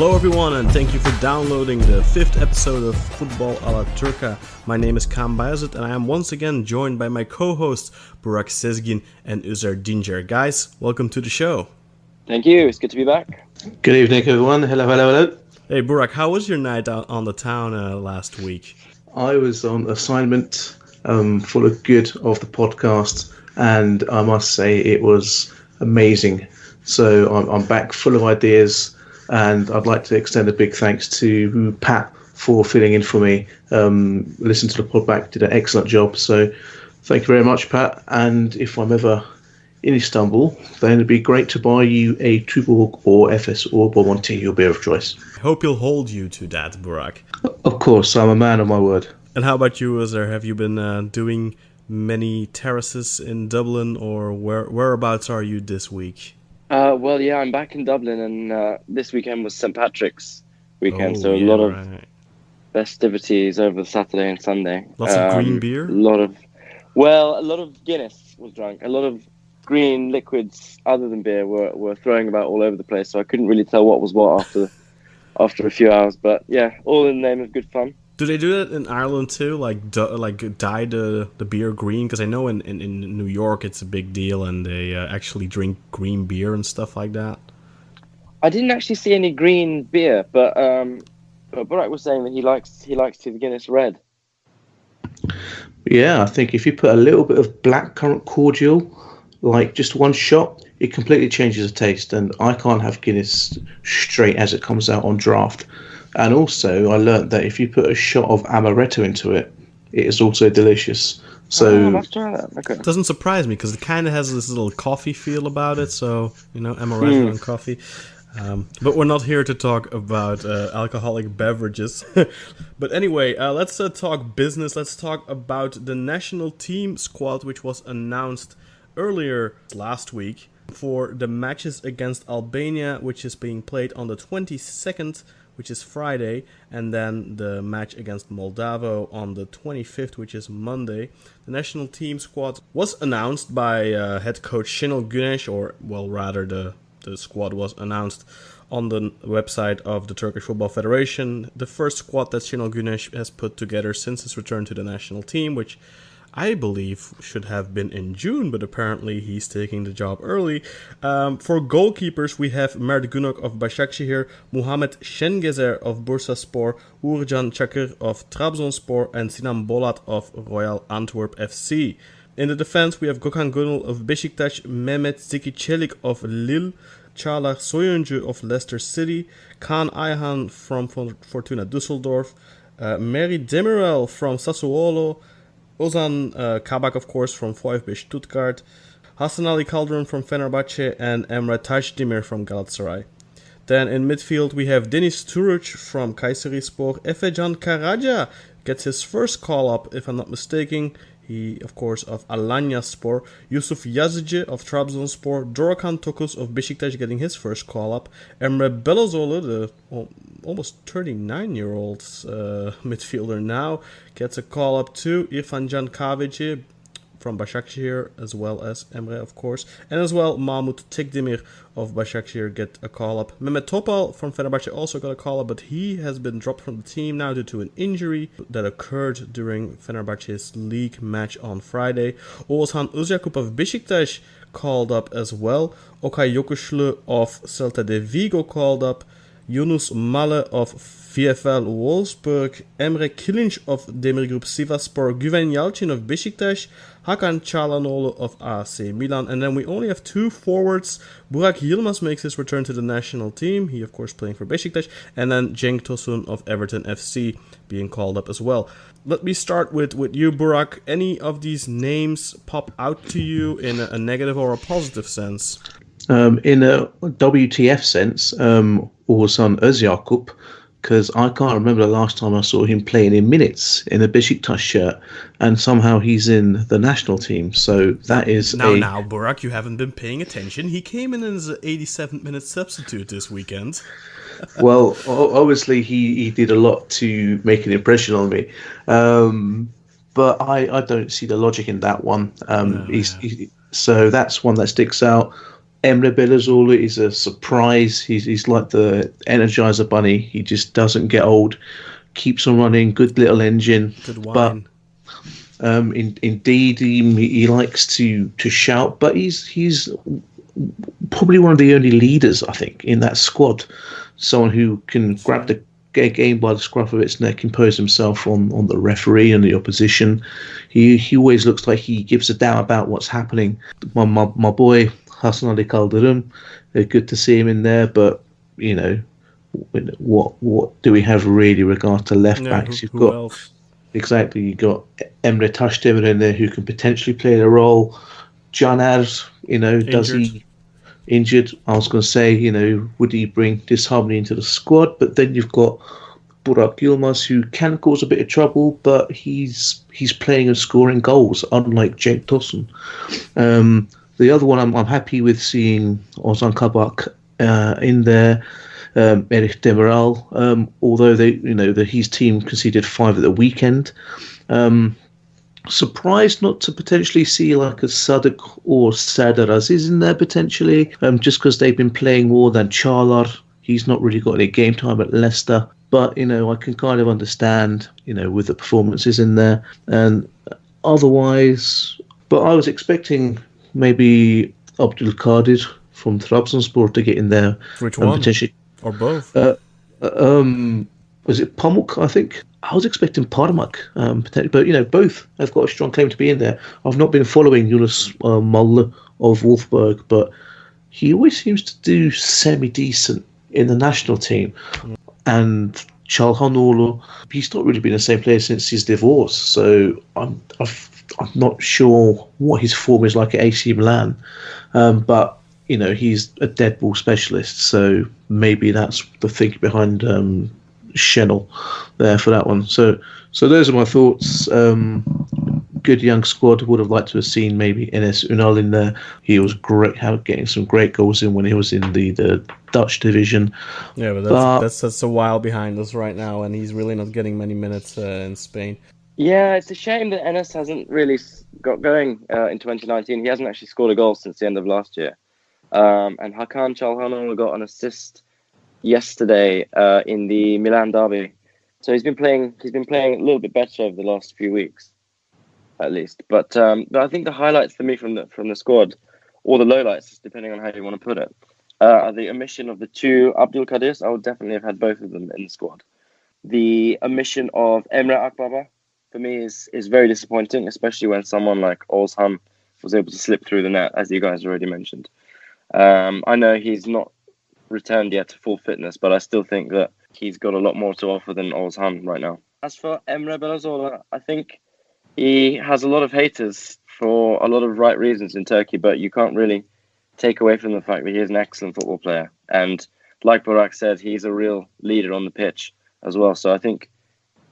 Hello everyone, and thank you for downloading the 5th episode of Football a la Turca. My name is Kaan Bayazit, and I am once again joined by my co-hosts Burak Sezgin and Özer Dindjer. Guys, welcome to the show. Thank you, it's good to be back. Good evening everyone, hello. Hey Burak, how was your night out on the town last week? I was on assignment for the good of the podcast, and I must say it was amazing. So I'm back full of ideas, and I'd like to extend a big thanks to Pat for filling in for me. Listened to the pod back, did an excellent job. So thank you very much, Pat. And if I'm ever in Istanbul, then it'd be great to buy you a Tuborg or FS or Bomonti, your beer of choice. I hope you'll hold you to that, Burak. Of course, I'm a man of my word. And how about you, Özer? Have you been doing many terraces in Dublin, or whereabouts are you this week? Well, yeah, I'm back in Dublin, and this weekend was St. Patrick's weekend, so a lot of festivities over Saturday and Sunday. Lots of green beer? A lot of Guinness was drunk. A lot of green liquids other than beer were throwing about all over the place, so I couldn't really tell what was what after a few hours. But yeah, all in the name of good fun. Do they do that in Ireland too? Like dye the beer green? Because I know in New York it's a big deal, and they actually drink green beer and stuff like that. I didn't actually see any green beer, but Burak was saying that he likes the Guinness Red. Yeah, I think if you put a little bit of blackcurrant cordial, like just one shot, it completely changes the taste. And I can't have Guinness straight as it comes out on draft. And also, I learnt that if you put a shot of amaretto into it, it is also delicious. So let's try that. Okay. It doesn't surprise me because it kind of has this little coffee feel about it. So, amaretto and coffee. But we're not here to talk about alcoholic beverages. But anyway, let's talk business. Let's talk about the national team squad, which was announced earlier last week for the matches against Albania, which is being played on the 22nd, which is Friday, and then the match against Moldavo on the 25th, which is Monday. The national team squad was announced by head coach Senol Günes, or well, rather the squad was announced on the website of the Turkish Football Federation. The first squad that Senol Günes has put together since his return to the national team, which I believe should have been in June, but apparently he's taking the job early. For goalkeepers, we have Mert Günok of Başakşehir, Muhammed Şengezer of Bursaspor, Uğurcan Çakır of Trabzonspor, and Sinan Bolat of Royal Antwerp FC. In the defense, we have Gökhan Gönül of Beşiktaş, Mehmet Zeki Çelik of Lille, Çağlar Soyuncu of Leicester City, Kaan Ayhan from Fortuna Düsseldorf, Meri Demirel from Sassuolo, Ozan Kabak, of course, from VfB Stuttgart, Hasan Ali Kaldırım from Fenerbahçe, and Emre Taşdemir from Galatasaray. Then in midfield, we have Deniz Turuç from Kayserispor. Efecan Karaca gets his first call-up, if I'm not mistaken. He, of course, of Alanyaspor. Yusuf Yazıcı of Trabzonspor. Dorukhan Tokus of Beşiktaş getting his first call-up. Emre Belözoğlu, the almost 39-year-old midfielder now, gets a call-up too. İrfan Can Kahveci from Başakşehir, as well as Emre, of course. And as well, Mahmut Tekdemir of Başakşehir get a call-up. Mehmet Topal from Fenerbahçe also got a call-up, but he has been dropped from the team now due to an injury that occurred during Fenerbahçe's league match on Friday. Oğuzhan Özyakup of Beşiktaş called up as well. Okay Yokuşlu of Celta de Vigo called up. Yunus Malle of VfL Wolfsburg, Emre Kılınç of Demirgroup Sivasspor, Güven Yalçın of Beşiktaş, Hakan Çalhanoğlu of AC Milan, and then we only have two forwards. Burak Yilmaz makes his return to the national team, he of course playing for Beşiktaş, and then Cenk Tosun of Everton FC being called up as well. Let me start with you, Burak. Any of these names pop out to you in a negative or a positive sense? In a WTF sense, Oğuzhan Özyakup, because I can't remember the last time I saw him playing in minutes in a Beşiktaş shirt, and somehow he's in the national team. So that is Now, Burak, you haven't been paying attention. He came in as an 87-minute substitute this weekend. Well, obviously he did a lot to make an impression on me. But I don't see the logic in that one. So that's one that sticks out. Emre Belözoğlu is a surprise. He's like the Energizer Bunny. He just doesn't get old. Keeps on running. Good little engine. Good wine. But indeed, he likes to shout. But he's probably one of the only leaders, I think, in that squad. Someone who can grab the game by the scruff of its neck, impose himself on the referee and the opposition. He always looks like he gives a damn about what's happening. My boy Hasan Ali Kaldırım, good to see him in there, but you know, what do we have really regard to left backs? You've got else? Exactly, you've got Emre Taşdemir in there who can potentially play the role. Caner, does he injured? I was going to say, would he bring disharmony into the squad? But then you've got Burak Yilmaz, who can cause a bit of trouble, but he's playing and scoring goals, unlike Cenk Tosun. The other one, I'm happy with seeing Ozan Kabak in there. Erich Demiral, although his team conceded 5 at the weekend. Surprised not to potentially see like a Sadık or Serdar Aziz in there potentially, just because they've been playing more than Çağlar. He's not really got any game time at Leicester, but I can kind of understand with the performances in there and otherwise. But I was expecting maybe Abdülkadir from Trabzonspor to get in there. Which one? Potentially, or both? Was it Pamuk? I think I was expecting Parmak, potentially, but both have got a strong claim to be in there. I've not been following Yunus Mallı of Wolfsburg, but he always seems to do semi-decent in the national team. And Çalhanoğlu, he's not really been the same player since his divorce, so I'm not sure what his form is like at AC Milan, but he's a dead ball specialist, so maybe that's the thinking behind Senol there for that one. So those are my thoughts. Good young squad. Would have liked to have seen maybe Enes Ünal in there. He was great, getting some great goals in when he was in the Dutch division. Yeah, but that's a while behind us right now, and he's really not getting many minutes in Spain. Yeah, it's a shame that Enes hasn't really got going in 2019. He hasn't actually scored a goal since the end of last year. And Hakan Çalhanoğlu got an assist yesterday in the Milan derby. So he's been playing a little bit better over the last few weeks, at least. But I think the highlights for me from the squad, or the lowlights, depending on how you want to put it, are the omission of the 2 Abdülkadirs. I would definitely have had both of them in the squad. The omission of Emre Akbaba, for me, is very disappointing, especially when someone like Ozan was able to slip through the net, as you guys already mentioned. I know he's not returned yet to full fitness, but I still think that he's got a lot more to offer than Ozan right now. As for Emre Belözoğlu, I think he has a lot of haters for a lot of right reasons in Turkey, but you can't really take away from the fact that he is an excellent football player. And like Burak said, he's a real leader on the pitch as well. So I think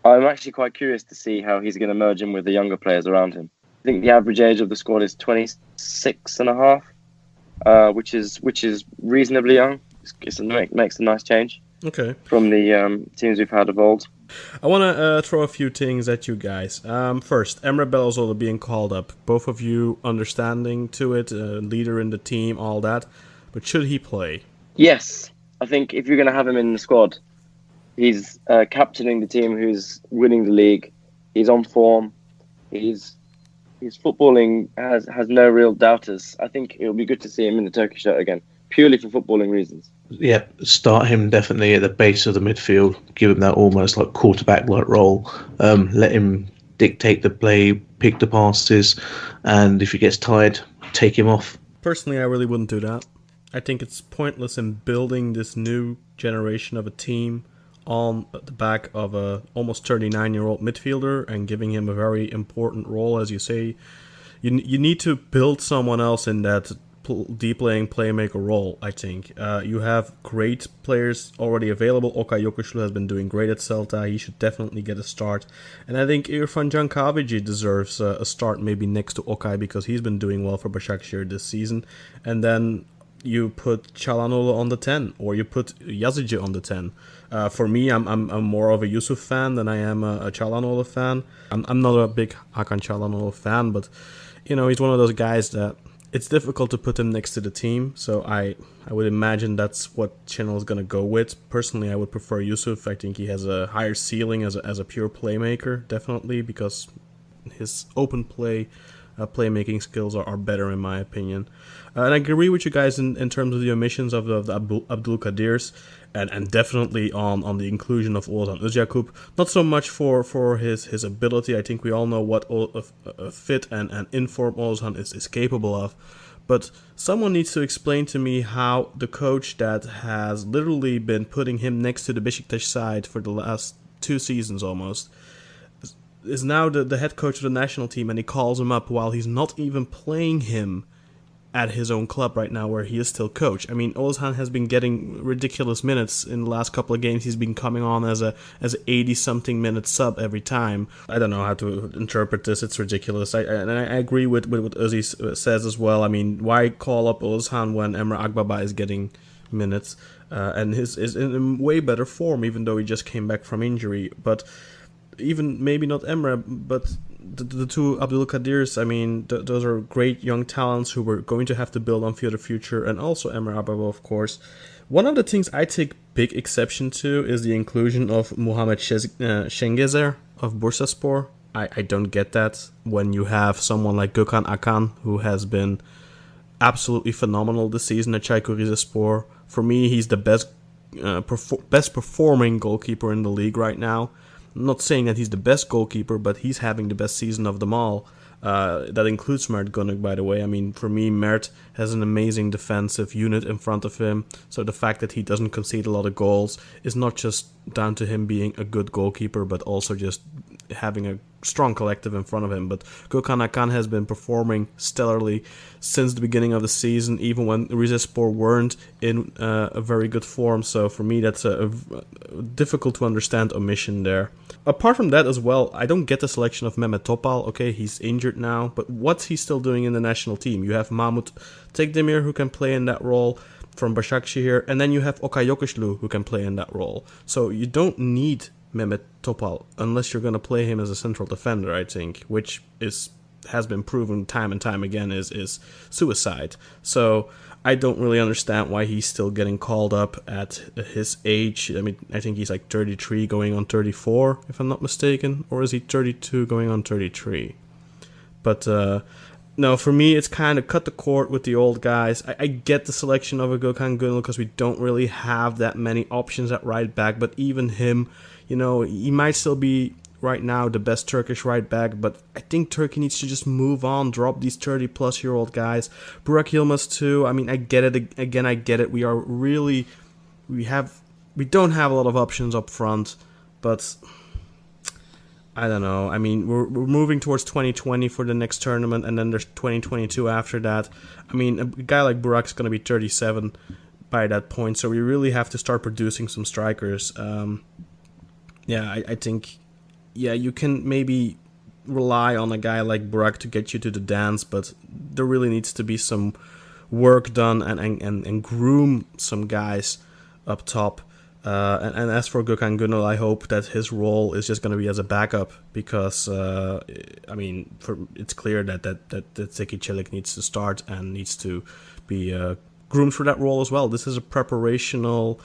I'm actually quite curious to see how he's going to merge in with the younger players around him. I think the average age of the squad is 26 and a half, which is reasonably young. It makes a nice change. Okay. From the teams we've had of old. I want to throw a few things at you guys. First, Emre Belözoğlu being called up. Both of you understanding to it, leader in the team, all that. But should he play? Yes. I think if you're going to have him in the squad, he's captaining the team who's winning the league. He's on form. His footballing has no real doubters. I think it will be good to see him in the Turkish shirt again, purely for footballing reasons. Yeah, start him definitely at the base of the midfield. Give him that almost like quarterback-like role. Let him dictate the play, pick the passes, and if he gets tired, take him off. Personally, I really wouldn't do that. I think it's pointless in building this new generation of a team on the back of a almost 39-year-old midfielder and giving him a very important role, as you say. You need to build someone else in that deep playing playmaker role, I think. You have great players already available. Okay Yokuşlu has been doing great at Celta. He should definitely get a start. And I think İrfan Can Kahveci deserves a start maybe next to Okay, because he's been doing well for Başakşehir this season. And then you put Çalhanoğlu on the 10, or you put Yazıcı on the 10. For me, I'm more of a Yusuf fan than I am a Çalhanoğlu fan. I'm not a big Hakan Çalhanoğlu fan, but he's one of those guys that it's difficult to put him next to the team, so I would imagine that's what Senol is going to go with. Personally, I would prefer Yusuf. I think he has a higher ceiling as a pure playmaker, definitely, because his open play playmaking skills are better in my opinion. And I agree with you guys in terms of the omissions of the Abdul Kadirs, and definitely on the inclusion of Ozan Özyakup. Not so much for his ability. I think we all know what a fit and informed Ozan is capable of. But someone needs to explain to me how the coach that has literally been putting him next to the Beşiktaş side for the last 2 seasons almost is now the head coach of the national team, and he calls him up while he's not even playing him at his own club right now where he is still coach. I mean, Ozan has been getting ridiculous minutes in the last couple of games. He's been coming on as a 80-something minute sub every time. I don't know how to interpret this. It's ridiculous. I agree with what Özzy says as well. I mean, why call up Ozan when Emre Akbaba is getting minutes and is in way better form, even though he just came back from injury. But even maybe not Emre, but the two Abdul Kadirs, I mean, those are great young talents who we're going to have to build on for the future, and also Emre Akbaba, of course. One of the things I take big exception to is the inclusion of Muhammed Şengezer of Bursaspor. I don't get that when you have someone like Gökhan Akan, who has been absolutely phenomenal this season at Çaykur Rizespor. For me, he's the best performing goalkeeper in the league right now. I'm not saying that he's the best goalkeeper, but he's having the best season of them all. That includes Mert Günok, by the way. I mean, for me, Mert has an amazing defensive unit in front of him. So the fact that he doesn't concede a lot of goals is not just down to him being a good goalkeeper, but also just having a strong collective in front of him. But Gökhan Akan has been performing stellarly since the beginning of the season, even when Rizespor weren't in a very good form. So for me, that's a difficult to understand omission there. Apart from that as well, I don't get the selection of Mehmet Topal. Okay, he's injured now, but what's he still doing in the national team? You have Mahmut Tekdemir, who can play in that role from Başakşehir, and then you have Okay Yokuşlu, who can play in that role. So you don't need Mehmet Topal unless you're going to play him as a central defender, I think, which has been proven time and time again is suicide. So I don't really understand why he's still getting called up at his age. I mean, I think he's like 33 going on 34, if I'm not mistaken. Or is he 32 going on 33? But no, for me, it's kind of cut the cord with the old guys. I get the selection of a Gökhan Gönül because we don't really have that many options at right back. But even him, you know, he might still be right now the best Turkish right back, but I think Turkey needs to just move on, drop these 30-plus-year-old guys. Burak Yilmaz too. I mean, I get it. Again, I get it. We don't have a lot of options up front, but I don't know. I mean, we're moving towards 2020 for the next tournament, and then there's 2022 after that. I mean, a guy like Burak's going to be 37 by that point, so we really have to start producing some strikers. I think, you can maybe rely on a guy like Burak to get you to the dance, but there really needs to be some work done and groom some guys up top. And as for Gökhan Gönül, I hope that his role is just going to be as a backup, because it's clear that Zeki Çelik needs to start and needs to be groomed for that role as well. This is a preparational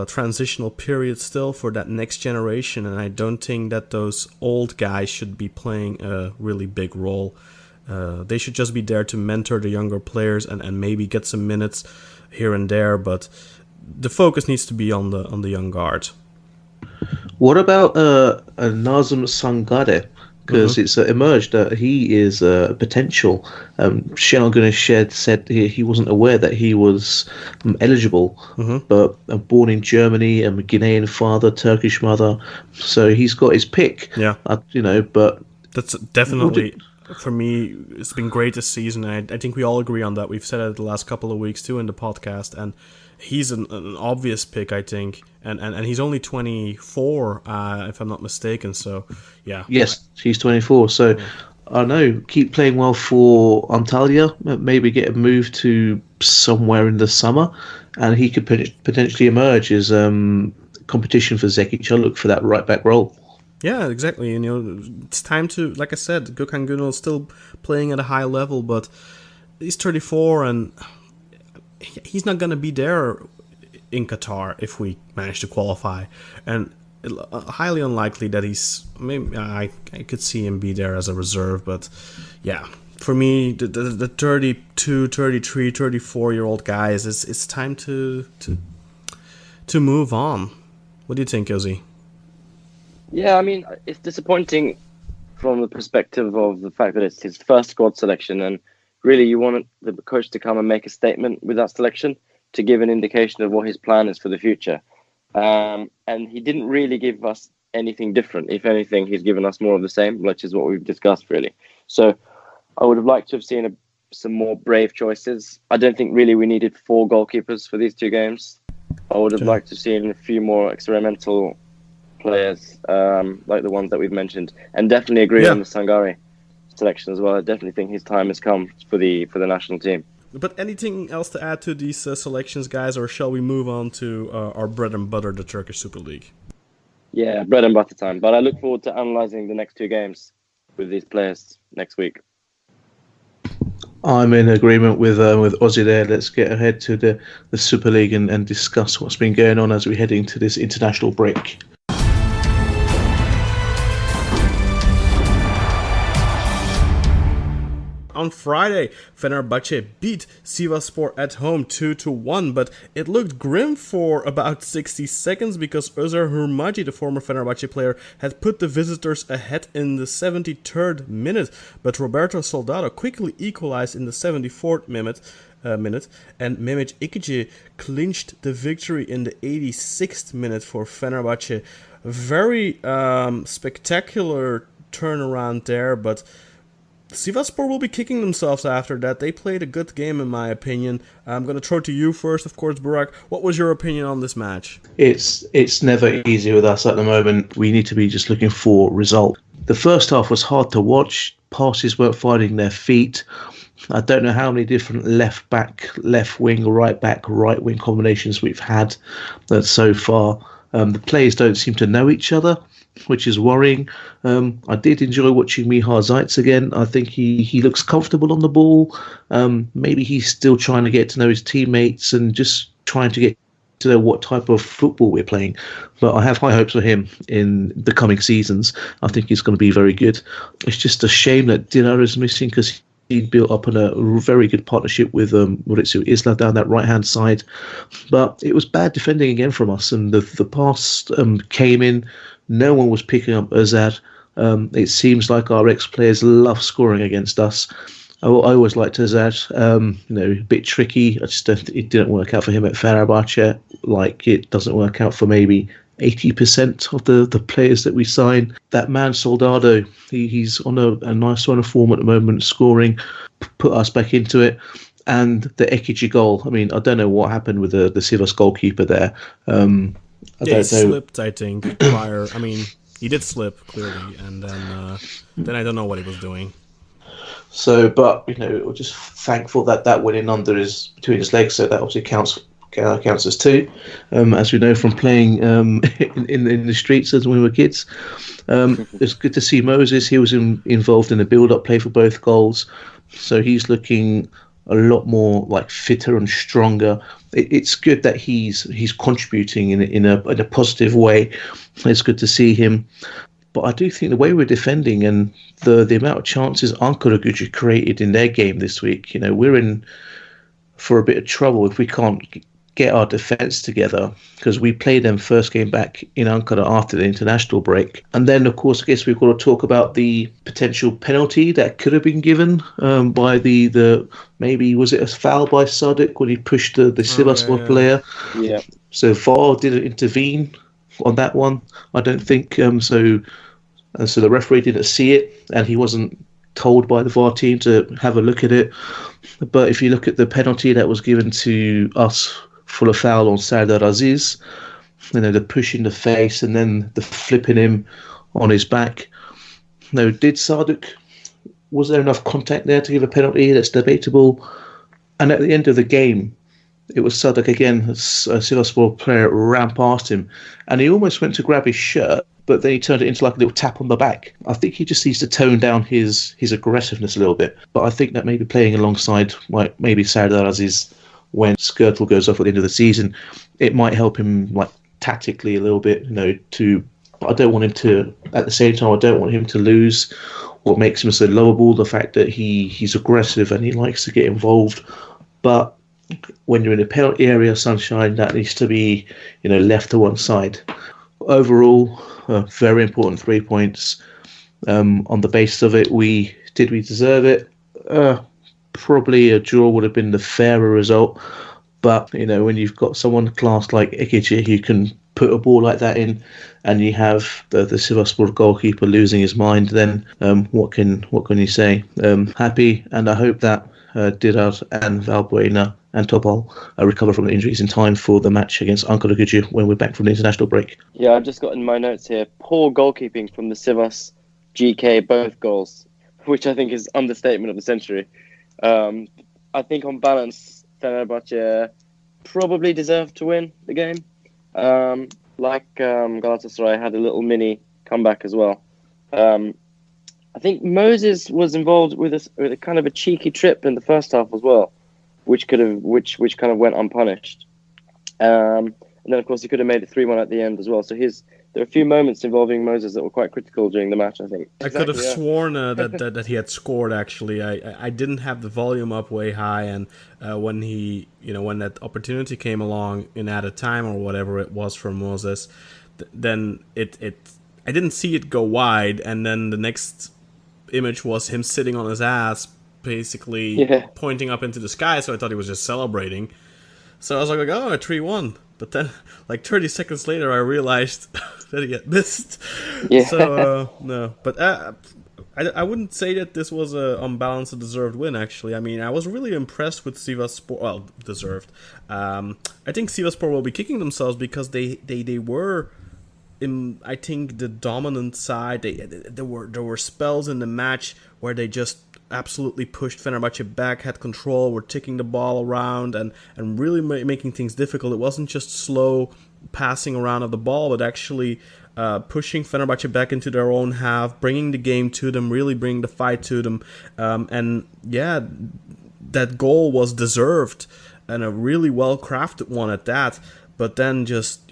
transitional period still for that next generation, and I don't think that those old guys should be playing a really big role. They should just be there to mentor the younger players and maybe get some minutes here and there, but the focus needs to be on the young guard. What about Nazım Sangare? Because it's emerged that he is a potential. Senol Günes said he wasn't aware that he was eligible, but born in Germany, a Guinean father, Turkish mother, so he's got his pick. Yeah, but that's definitely. For me, it's been great this season. I think we all agree on that. We've said it the last couple of weeks too in the podcast, and he's an obvious pick, I think. And he's only 24, if I'm not mistaken. So, yeah. Yes, he's 24. So, I don't know, keep playing well for Antalya. Maybe get a move to somewhere in the summer, and he could potentially emerge as competition for Zeki Çelik for that right back role. Yeah, exactly. And, it's time to, like I said, Gökhan Gönül is still playing at a high level, but he's 34 and he's not going to be there in Qatar if we manage to qualify. And highly unlikely that he's... Maybe I could see him be there as a reserve, but yeah. For me, the 32, 33, 34-year-old guys, it's time to move on. What do you think, Ozzy? Yeah, I mean, it's disappointing from the perspective of the fact that it's his first squad selection, and really you want the coach to come and make a statement with that selection to give an indication of what his plan is for the future. And he didn't really give us anything different. If anything, he's given us more of the same, which is what we've discussed, really. So I would have liked to have seen some more brave choices. I don't think really we needed 4 goalkeepers for these 2 games. I would have liked to have seen a few more experimental players, like the ones that we've mentioned, and definitely agree on the Sangare selection as well. I definitely think his time has come for the national team. But anything else to add to these selections, guys, or shall we move on to our bread and butter, the Turkish Super League? Yeah, bread and butter time. But I look forward to analysing the next 2 games with these players next week. I'm in agreement with Ozzy there. Let's get ahead to the Super League and discuss what's been going on as we head into this international break. On Friday, Fenerbahçe beat Sivasspor at home 2-1, but it looked grim for about 60 seconds because Özer Dindjer, the former Fenerbahçe player, had put the visitors ahead in the 73rd minute, but Roberto Soldado quickly equalized in the 74th minute, and Mehmet Ekici clinched the victory in the 86th minute for Fenerbahçe. Very spectacular turnaround there, but Sivasspor will be kicking themselves after that. They played a good game, in my opinion. I'm going to throw to you first, of course, Burak. What was your opinion on this match? It's never easy with us at the moment. We need to be just looking for result. The first half was hard to watch. Passes weren't finding their feet. I don't know how many different left back, left wing, right back, right wing combinations we've had so far. The players don't seem to know each other, which is worrying. I did enjoy watching Miha Zajc again. I think he looks comfortable on the ball. Maybe he's still trying to get to know his teammates and just trying to get to know what type of football we're playing. But I have high hopes for him in the coming seasons. I think he's going to be very good. It's just a shame that Dinar is missing because he built up on a very good partnership with Mauricio Isla down that right-hand side. But it was bad defending again from us, and the pass came in. No one was picking up Özer. It seems like our ex-players love scoring against us. I always liked Özer. A bit tricky. It didn't work out for him at Fenerbahçe. Like it doesn't work out for maybe 80% of the players that we sign. That man Soldado, he's on a nice run of form at the moment, scoring, put us back into it. And the Ekici goal. I mean, I don't know what happened with the Sivas goalkeeper there. He slipped, I think, prior. I mean, he did slip, clearly, and then I don't know what he was doing. So, but, we're just thankful that went in under between his legs, so that obviously counts as 2, as we know from playing in the streets as when we were kids. It's good to see Moses. He was involved in the build-up play for both goals, so he's looking a lot more like fitter and stronger. It's good that he's contributing in a positive way. It's good to see him. But I do think the way we're defending and the amount of chances Ankara Gücü created in their game this week, we're in for a bit of trouble if we can't get our defence together, because we played them first game back in Ankara after the international break. And then, of course, I guess we've got to talk about the potential penalty that could have been given by the maybe, was it a foul by Sadık when he pushed the Sivasspor player? Yeah. So VAR didn't intervene on that one, I don't think. So the referee didn't see it, and he wasn't told by the VAR team to have a look at it. But if you look at the penalty that was given to us for a foul on Serdar Aziz, the push in the face and then the flipping him on his back. Did Sadık, was there enough contact there to give a penalty? That's debatable. And at the end of the game, it was Sadak again. A Sivasspor player ran past him, and he almost went to grab his shirt, but then he turned it into like a little tap on the back. I think he just needs to tone down his aggressiveness a little bit. But I think that maybe playing alongside like maybe Serdar Aziz when Skirtle goes off at the end of the season, it might help him like tactically a little bit. I don't want him to. At the same time, I don't want him to lose what makes him so lovable. The fact that he's aggressive and he likes to get involved, but when you're in a penalty area, Sunshine, that needs to be, left to one side. Overall, very important 3 points. On the basis of it, did we deserve it? Probably a draw would have been the fairer result. But, when you've got someone class like Ekici who can put a ball like that in, and you have the Sivasspor goalkeeper losing his mind, then what can you say? Happy, and I hope that Dirar and Valbuena and Topal recover from the injuries in time for the match against Ankaragücü when we're back from the international break. Yeah, I've just got in my notes here, poor goalkeeping from the Sivas GK, both goals, which I think is understatement of the century. I think on balance, Fenerbahçe probably deserved to win the game. Galatasaray had a little mini comeback as well. I think Moses was involved with a kind of a cheeky trip in the first half as well, which kind of went unpunished. And then of course he could have made it 3-1 at the end as well. So there are a few moments involving Moses that were quite critical during the match, I think. I could have sworn that he had scored. Actually, I didn't have the volume up way high, and when when that opportunity came along in added time or whatever it was for Moses, then I didn't see it go wide, and then the next image was him sitting on his ass, basically pointing up into the sky. So I thought he was just celebrating. So I was like, oh, 3-1. But then, like 30 seconds later, I realized that he had missed. Yeah. So, no. But I wouldn't say that this was on balance a deserved win, actually. I mean, I was really impressed with Sivasspor. Well, deserved. I think Sivasspor will be kicking themselves because they were in, I think, the dominant side. There were spells in the match where they just absolutely pushed Fenerbahçe back, had control, were ticking the ball around and really making things difficult. It wasn't just slow passing around of the ball, but actually pushing Fenerbahçe back into their own half, bringing the game to them, really bringing the fight to them. And yeah, that goal was deserved and a really well-crafted one at that. But then just,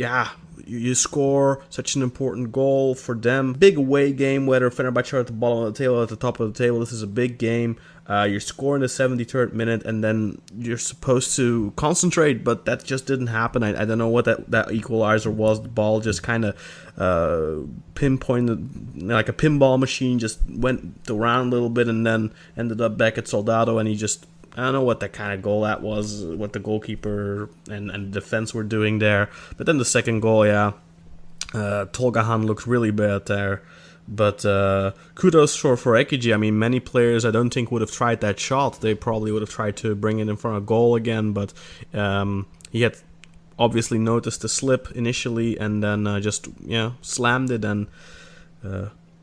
you score such an important goal for them. Big away game, whether Fenerbahçe are at the bottom of the table or at the top of the table. This is a big game. You're scoring the 73rd minute, and then you're supposed to concentrate, but that just didn't happen. I don't know what that equalizer was. The ball just kind of pinpointed, like a pinball machine, just went around a little bit and then ended up back at Soldado, and he just... I don't know what that kind of goal that was, what the goalkeeper and defense were doing there. But then the second goal, Tolgahan looked really bad there. But kudos for Ekici. I mean, many players I don't think would have tried that shot. They probably would have tried to bring it in front of goal again. But he had obviously noticed the slip initially and then just slammed it and...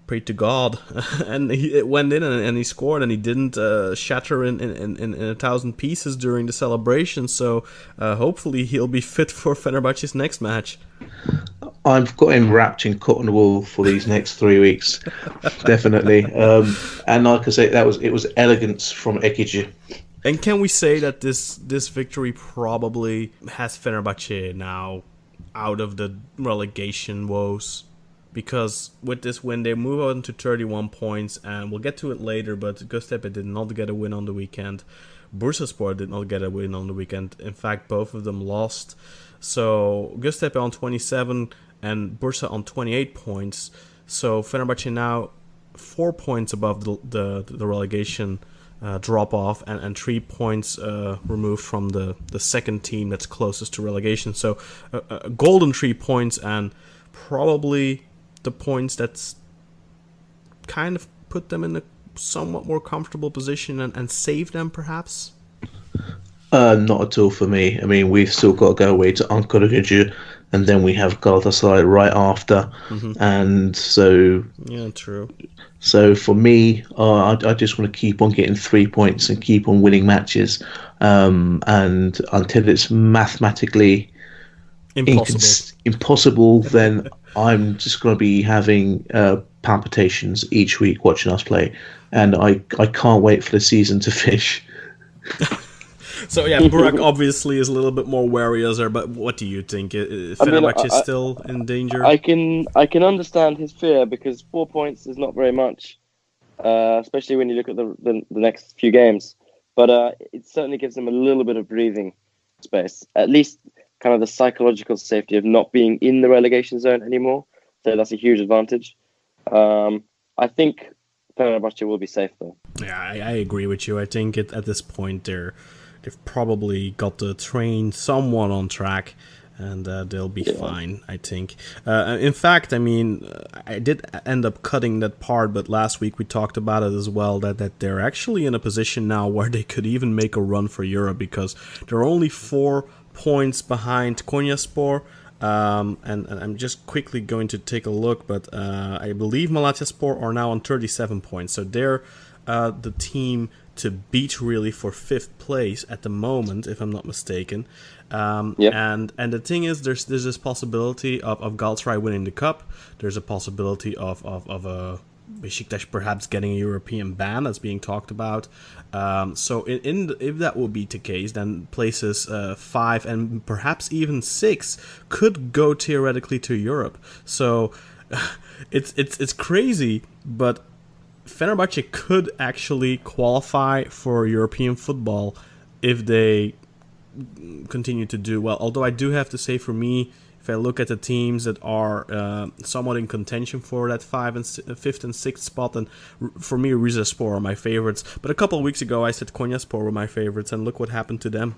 Pray to God, and it went in and he scored, and he didn't shatter in 1,000 pieces during the celebration. So hopefully he'll be fit for Fenerbahçe's next match. I've got him wrapped in cotton wool for these next 3 weeks, definitely. And like I say, it was elegance from Ekici. And can we say that this victory probably has Fenerbahçe now out of the relegation woes? Because with this win, they move on to 31 points, and we'll get to it later, but Göztepe did not get a win on the weekend. Bursaspor did not get a win on the weekend. In fact, both of them lost. So Göztepe on 27 and Bursa on 28 points. So Fenerbahçe now 4 points above the relegation drop-off and 3 points removed from the second team that's closest to relegation. So a golden 3 points, and probably... the points that's kind of put them in a somewhat more comfortable position and save them, perhaps? Not at all for me. I mean, we've still got to go away to Ankaragücü and then we have Galatasaray right after, and so Yeah, true. so for me, I just want to keep on getting 3 points and keep on winning matches, and until it's mathematically impossible, then I'm just going to be having palpitations each week watching us play, and I can't wait for the season to finish. So yeah, Burak obviously is a little bit more wary as there, but what do you think? Fenerbahce is still in danger? I can understand his fear, because 4 points is not very much, especially when you look at the next few games. But it certainly gives them a little bit of breathing space, at least kind of the psychological safety of not being in the relegation zone anymore. So that's a huge advantage. I think Fenerbahce will be safe though. Yeah, I agree with you. I think at this point they've probably got the train somewhat on track, and they'll be fine, I think. In fact, I mean, I did end up cutting that part, but last week we talked about it as well, that they're actually in a position now where they could even make a run for Europe, because they're only 4 points behind Konyaspor. And I'm just quickly going to take a look, but I believe Malatyaspor are now on 37 points, so they're the team to beat really for 5th place at the moment, if I'm not mistaken. And the thing is, there's this possibility of Galatasaray winning the cup. There's a possibility of Beşiktaş perhaps getting a European ban that's being talked about. So if that will be the case, then places 5 and perhaps even 6 could go theoretically to Europe. So it's crazy, but Fenerbahce could actually qualify for European football if they continue to do well. Although I do have to say, for me, if I look at the teams that are somewhat in contention for that 5th and 6th spot, and for me, Rizespor are my favorites. But a couple of weeks ago, I said Konyaspor were my favorites, and look what happened to them.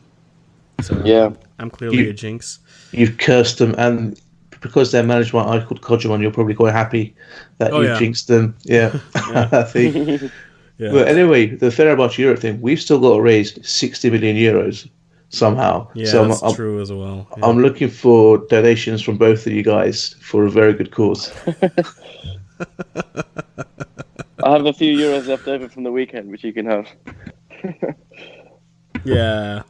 So yeah, I'm clearly a jinx. You've cursed them, and because they're managed by Aykut Kocaman, you're probably quite happy that you've jinxed them. Yeah, I think. Yeah. But anyway, the Fenerbahce Europe thing, we've still got to raise 60 million euros somehow. Yeah, so that's true as well. Yeah. I'm looking for donations from both of you guys for a very good cause. I have a few euros left over from the weekend, which you can have. Yeah.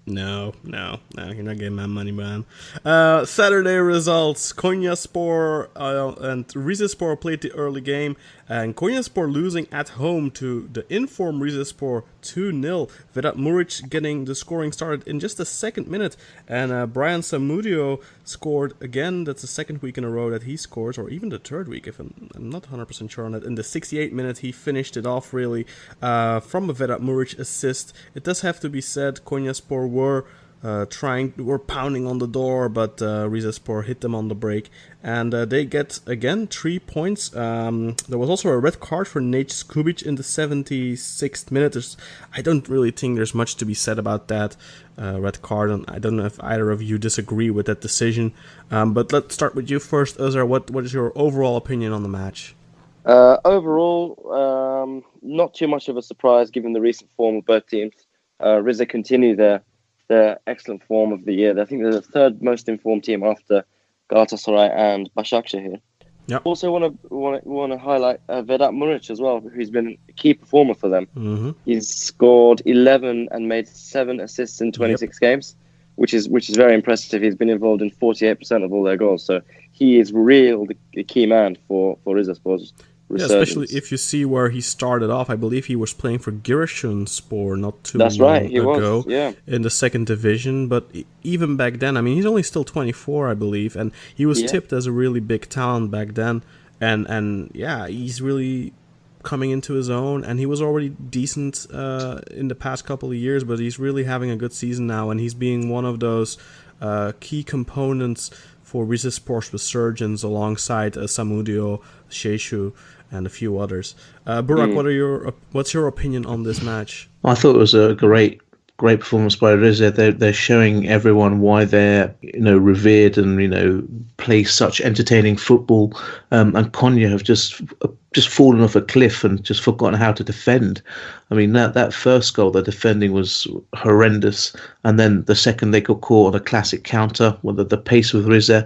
No, you're not getting my money, man. Saturday results: Konyaspor and Rizespor played the early game, and Konyaspor losing at home to the informed Rizespor 2-0. Vedat Muric getting the scoring started in just the 2nd minute, and Brian Samudio scored again. That's the 2nd week in a row that he scores, or even the 3rd week, if I'm not 100% sure on that. In the 68th minute, he finished it off really from a Vedat Muric assist. It does have to be said, Konyaspor were pounding on the door, but Rizespor hit them on the break, and they get again 3 points. There was also a red card for Nate Skubic in the 76th minute. I don't really think there's much to be said about that red card, and I don't know if either of you disagree with that decision. But let's start with you first, Özer. What is your overall opinion on the match? Overall, not too much of a surprise given the recent form of both teams. Rize continue their excellent form of the year. I think they're the 3rd most informed team after Galatasaray and Başakşehir. Yep. Also want to highlight Vedat Muric as well, who's been a key performer for them. Mm-hmm. He's scored 11 and made 7 assists in 26 games, which is very impressive. He's been involved in 48% of all their goals, so he is the key man for Rizespor's. Yeah, especially if you see where he started off. I believe he was playing for Giresunspor not too That's long right, he ago was, yeah. in the 2nd division. But even back then, I mean, he's only still 24, I believe, and he was tipped as a really big talent back then. And yeah, he's really coming into his own, and he was already decent in the past couple of years, but he's really having a good season now, and he's being one of those key components for Rizespor's resurgence alongside Samudio, Şeşu, and a few others. Burak, what's your opinion on this match? I thought it was a great great performance by Rize. They're showing everyone why they're revered and play such entertaining football. And Konya have just fallen off a cliff and just forgotten how to defend. I mean, that first goal, the defending was horrendous, and then the second they got caught on a classic counter with the pace with Rize.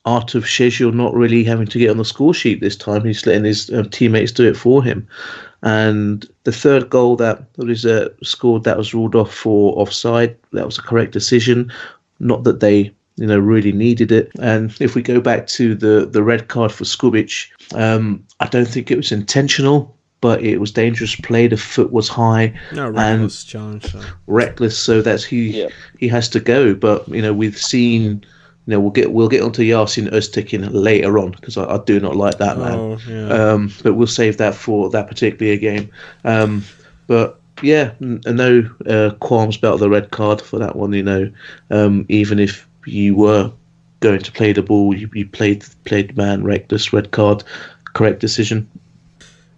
Art of Şezil not really having to get on the score sheet this time. He's letting his teammates do it for him. And the third goal that Rize scored, that was ruled off for offside. That was a correct decision. Not that they really needed it. And if we go back to the red card for Skubic, I don't think it was intentional, but it was dangerous play. The foot was high. No, reckless challenge. So. Reckless, so that's he has to go. But we've seen. We'll get onto Yasin Öztekin later on, because I do not like that man. Oh, yeah. But we'll save that for that particular game. But yeah, no qualms about the red card for that one. Even if you were going to play the ball, you played the man, reckless, red card, correct decision.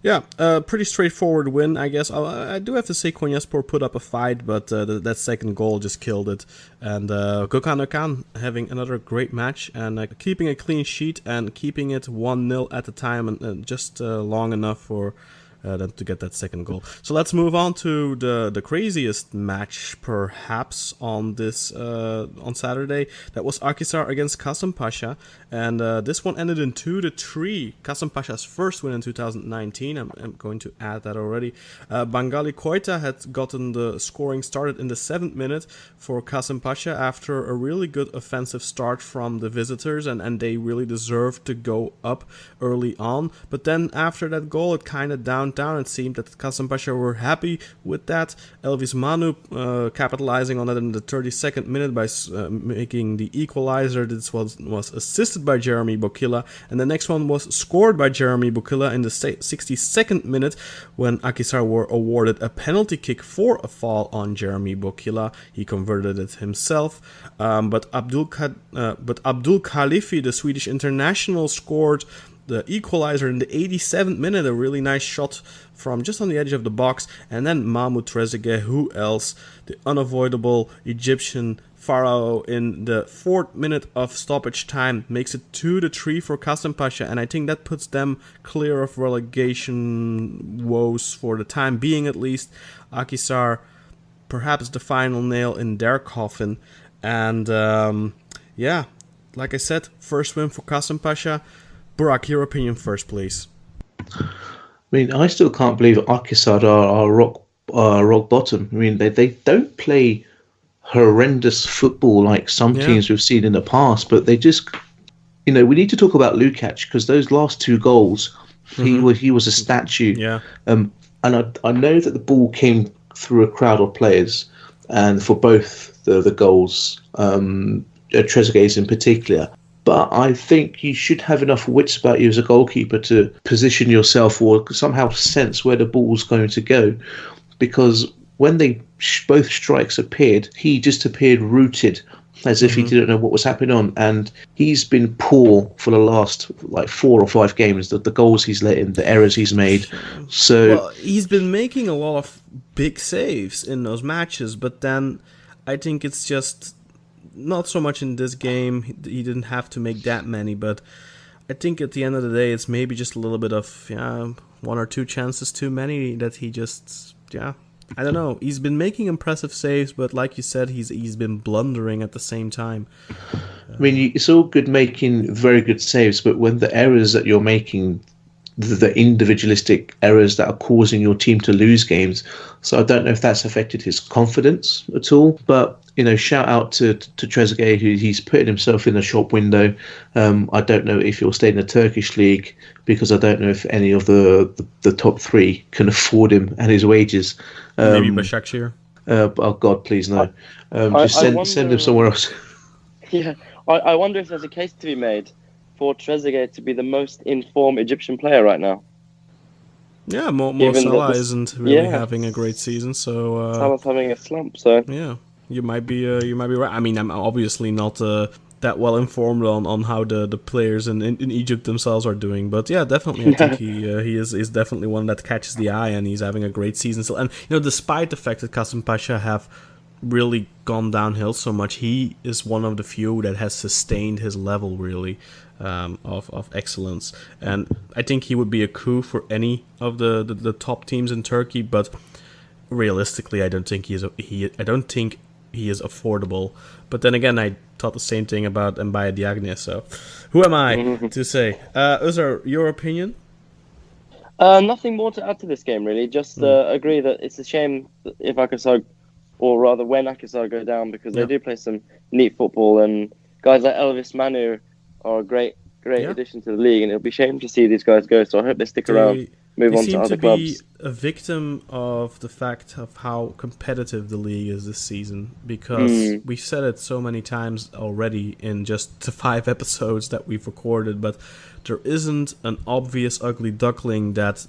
Yeah, pretty straightforward win, I guess. I do have to say Konyaspor put up a fight, but that second goal just killed it. And Gökhan Ökan having another great match and keeping a clean sheet and keeping it 1-0 at the time, and just long enough for them to get that second goal. So let's move on to the craziest match perhaps on this on Saturday. That was Akhisar against Kasımpaşa, and this one ended in 2-3. Kasımpaşa's first win in 2019. I'm going to add that already. Bangali Koita had gotten the scoring started in the 7th minute for Kasımpaşa after a really good offensive start from the visitors, and they really deserved to go up early on. But then after that goal, it kind of down. It seemed that Kasımpaşa were happy with that. Elvis Manu capitalizing on that in the 32nd minute by making the equalizer. This was assisted by Jeremy Bokila, and the next one was scored by Jeremy Bokila in the 62nd minute when Akhisar were awarded a penalty kick for a foul on Jeremy Bokila. He converted it himself, but Abdul Khalifi, the Swedish international, scored the equalizer in the 87th minute, a really nice shot from just on the edge of the box. And then Mahmoud Trezeguet, who else, the unavoidable Egyptian pharaoh, in the 4th minute of stoppage time makes it 2-3 for Kasımpaşa, and I think that puts them clear of relegation woes for the time being, at least. Akhisar, perhaps the final nail in their coffin. And yeah, like I said, first win for Kasımpaşa. Burak, your opinion first, please. I mean, I still can't believe Akhisar are rock bottom. I mean, they don't play horrendous football like some teams we've seen in the past, but they just, we need to talk about Lukacs, because those last 2 goals, he was a statue. Yeah. And I know that the ball came through a crowd of players, and for both the goals, Trezeguet's in particular. But I think you should have enough wits about you as a goalkeeper to position yourself or somehow sense where the ball's going to go. Because when both strikes appeared, he just appeared rooted, as if he didn't know what was happening on. And he's been poor for the last 4 or 5 games. The goals he's let in, the errors he's made. So he's been making a lot of big saves in those matches, but then I think it's just not so much in this game. He didn't have to make that many, but I think at the end of the day, it's maybe just a little bit of 1 or 2 chances too many that he just, I don't know. He's been making impressive saves, but like you said, he's been blundering at the same time. I mean, it's all good making very good saves, but when the errors that you're making, the individualistic errors that are causing your team to lose games. So I don't know if that's affected his confidence at all. But, shout out to Trezeguet, who he's putting himself in the shop window. I don't know if he'll stay in the Turkish league, because I don't know if any of the top 3 can afford him and his wages. Maybe Başakşehir. Oh, God, please, no. Just send him somewhere else. Yeah, I wonder if there's a case to be made for Trezeguet to be the most informed Egyptian player right now. Yeah, Mo Salah isn't really having a great season, so Salah's having a slump. So yeah, you might be right. I mean, I'm obviously not that that well informed on how the players in Egypt themselves are doing. But yeah, definitely, I think he is definitely one that catches the eye, and he's having a great season still. And despite the fact that Kasım Pasha have really gone downhill so much, he is one of the few that has sustained his level really of excellence. And I think he would be a coup for any of the top teams in Turkey, but realistically, I don't think he is affordable. But then again, I thought the same thing about andhe. So, who am I to say? Özer, your opinion? Nothing more to add to this game, really. Just agree that it's a shame if Akhisar, or rather when Akhisar go down, because they do play some neat football, and guys like Elvis Manu are a great addition to the league, and it'll be a shame to see these guys go. So I hope they stick around, move on to other clubs. They seem to be a victim of the fact of how competitive the league is this season, because we've said it so many times already in just the 5 episodes that we've recorded, but there isn't an obvious ugly duckling that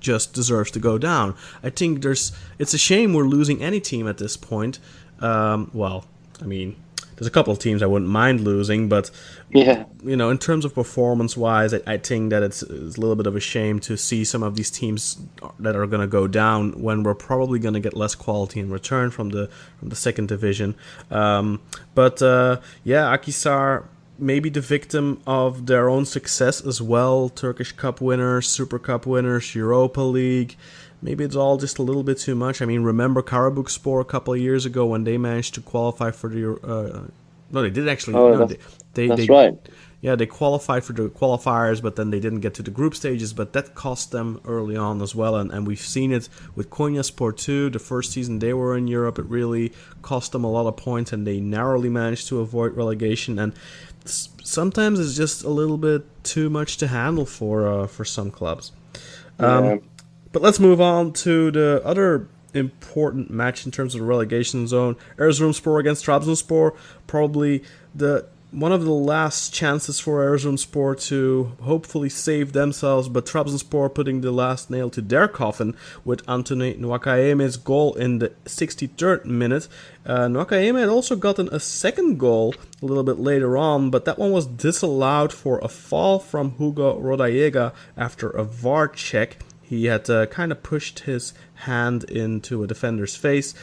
just deserves to go down. I think it's a shame we're losing any team at this point. Well, I mean, there's a couple of teams I wouldn't mind losing, but in terms of performance-wise, I think that it's a little bit of a shame to see some of these teams that are going to go down when we're probably going to get less quality in return from the second division. But Akhisar maybe the victim of their own success as well. Turkish Cup winners, Super Cup winners, Europa League. Maybe it's all just a little bit too much. I mean, remember Karabükspor a couple of years ago when they managed to qualify for the... no, they did actually. That's right. Yeah, they qualified for the qualifiers, but then they didn't get to the group stages. But that cost them early on as well. And we've seen it with Konyaspor too. The first season they were in Europe, it really cost them a lot of points, and they narrowly managed to avoid relegation. And sometimes it's just a little bit too much to handle for some clubs. But let's move on to the other important match in terms of the relegation zone. Erzurumspor against Trabzonspor. Probably one of the last chances for Erzurumspor to hopefully save themselves, but Trabzonspor putting the last nail to their coffin with Anthony Nwakaeme's goal in the 63rd minute. Nwakaeme had also gotten a second goal a little bit later on, but that one was disallowed for a fall from Hugo Rodallega after a VAR check. He had kind of pushed his hand into a defender's face.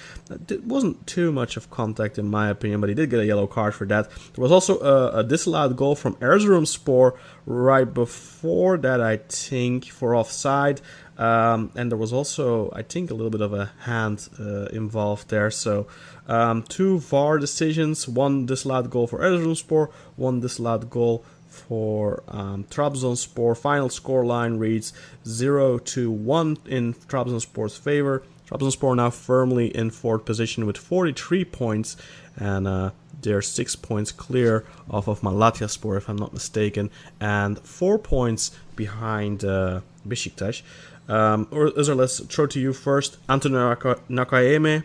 It wasn't too much of contact in my opinion, but he did get a yellow card for that. There was also a disallowed goal from Erzurumspor right before that, I think, for offside. And there was also, I think, a little bit of a hand involved there. So 2 VAR decisions, 1 disallowed goal for Erzurumspor, 1 disallowed goal for Trabzonspor. Final scoreline reads 0-1 in Trabzonspor's favor. Trabzonspor now firmly in 4th position with 43 points, and they're 6 points clear off of Malatyaspor, if I'm not mistaken, and 4 points behind Beşiktaş. Özer, let's throw to you first. Anthony Nwakaeme,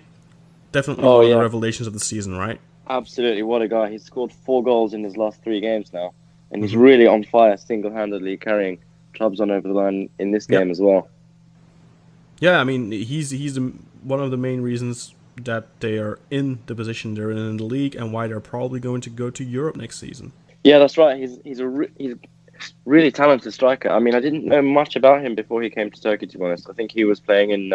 definitely one of the revelations of the season, right? Absolutely, what a guy. He's scored 4 goals in his last 3 games now. And he's really on fire, single-handedly carrying Trabzon over the line in this game as well. Yeah, I mean, he's one of the main reasons that they are in the position they're in the league, and why they're probably going to go to Europe next season. Yeah, that's right. He's really talented striker. I mean, I didn't know much about him before he came to Turkey, to be honest. I think he was playing in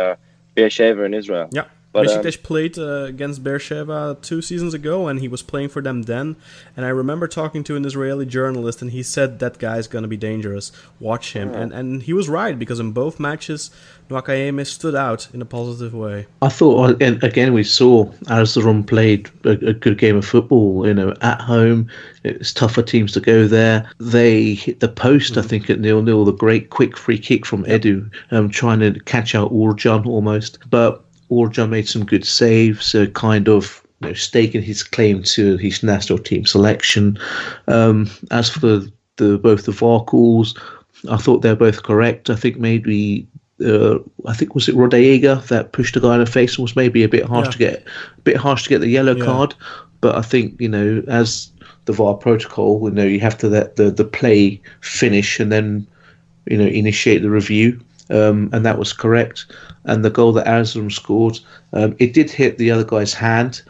Beersheva in Israel. Yeah. But Beşiktaş played against Beersheva 2 seasons ago, and he was playing for them then. And I remember talking to an Israeli journalist, and he said that guy's going to be dangerous. Watch him. And he was right, because in both matches, Nwakaeme stood out in a positive way. I thought, again, we saw Erzurum played a good game of football, at home. It's tough for teams to go there. They hit the post, I think, at 0-0. The great quick free kick from Edu, trying to catch out Uğurcan almost. But Uğurcan made some good saves, kind of staking his claim to his national team selection. As for both the VAR calls, I thought they're both correct. I think maybe was it Rodallega that pushed the guy in the face and was maybe a bit harsh to get the yellow card. But I think as the VAR protocol, you have to let the play finish and then initiate the review. And that was correct. And the goal that Erzurum scored, it did hit the other guy's hand,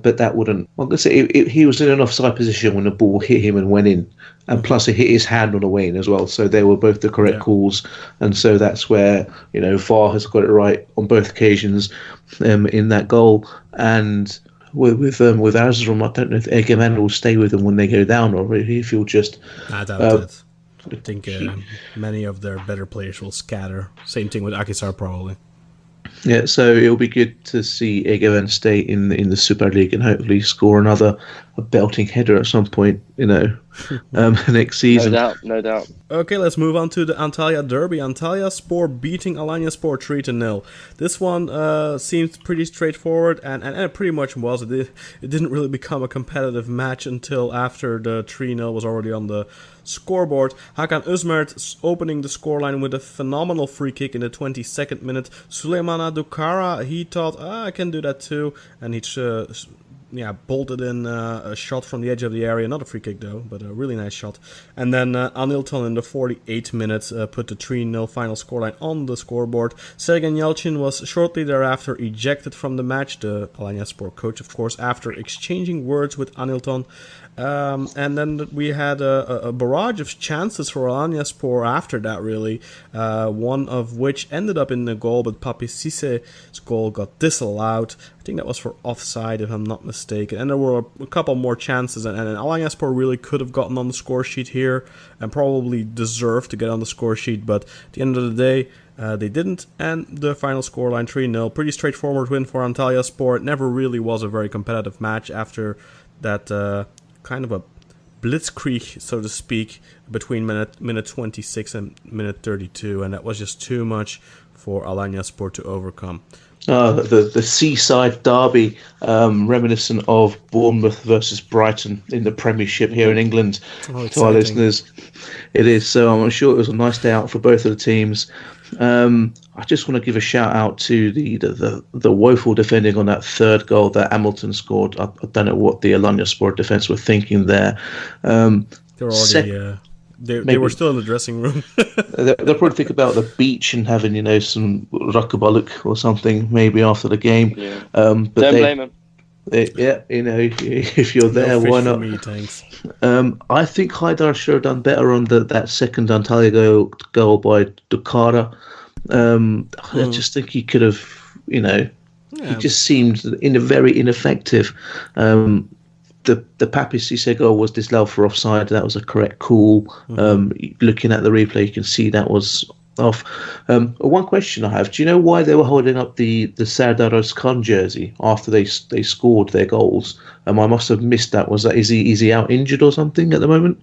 but that wouldn't. I'm gonna say he was in an offside position when the ball hit him and went in, and plus it hit his hand on the way in as well. So they were both the correct calls, and so that's where VAR has got it right on both occasions in that goal. And with Erzurum, I don't know if Egemen will stay with them when they go down, or if he'll just. I doubt it. I think many of their better players will scatter. Same thing with Akhisar probably. Yeah, so it'll be good to see Egemen stay in the Super League and hopefully score a belting header at some point, next season. No doubt. Okay, let's move on to the Antalya Derby. Antalyaspor beating Alanyaspor 3-0. This one seems pretty straightforward, and it pretty much was. It didn't really become a competitive match until after the 3-0 was already on the scoreboard. Hakan Özmert opening the scoreline with a phenomenal free kick in the 22nd minute. Suleimana Dukara, he thought, I can do that too, and he bolted in a shot from the edge of the area. Not a free kick though, but a really nice shot. And then Anilton in the 48th minute put the 3-0 final scoreline on the scoreboard. Sergen Yalchin was shortly thereafter ejected from the match, the Alanyaspor coach of course, after exchanging words with Anilton. And then we had a barrage of chances for Alanyaspor after that, really. One of which ended up in the goal, but Papi Cisse's goal got disallowed. I think that was for offside, if I'm not mistaken. And there were a couple more chances, and Alanyaspor really could have gotten on the score sheet here and probably deserved to get on the score sheet, but at the end of the day, they didn't, and the final scoreline 3-0. Pretty straightforward win for Antalyaspor. It never really was a very competitive match after that kind of a blitzkrieg, so to speak, between minute 26 and minute 32, and that was just too much for Alanyaspor to overcome. The seaside derby, reminiscent of Bournemouth versus Brighton in the Premiership here in England. To our listeners, it is. So I'm sure it was a nice day out for both of the teams. I just want to give a shout out to the woeful defending on that third goal that Hamilton scored. I don't know what the Alanyaspor defence were thinking there. They're already. They were still in the dressing room. They'll probably think about the beach and having, some rakabalık or something maybe after the game. Yeah. But don't blame them. If you're there, no why not? Me, thanks. I think Haidar should have done better on that second Antalya goal by Dukara. I just think he could have, he just seemed very ineffective. The Papi Cisse goal was disallowed for offside. That was a correct call. Looking at the replay, you can see that was off. One question I have: do you know why they were holding up the Serdar Özkan jersey after they scored their goals? I must have missed that. Is he out injured or something at the moment?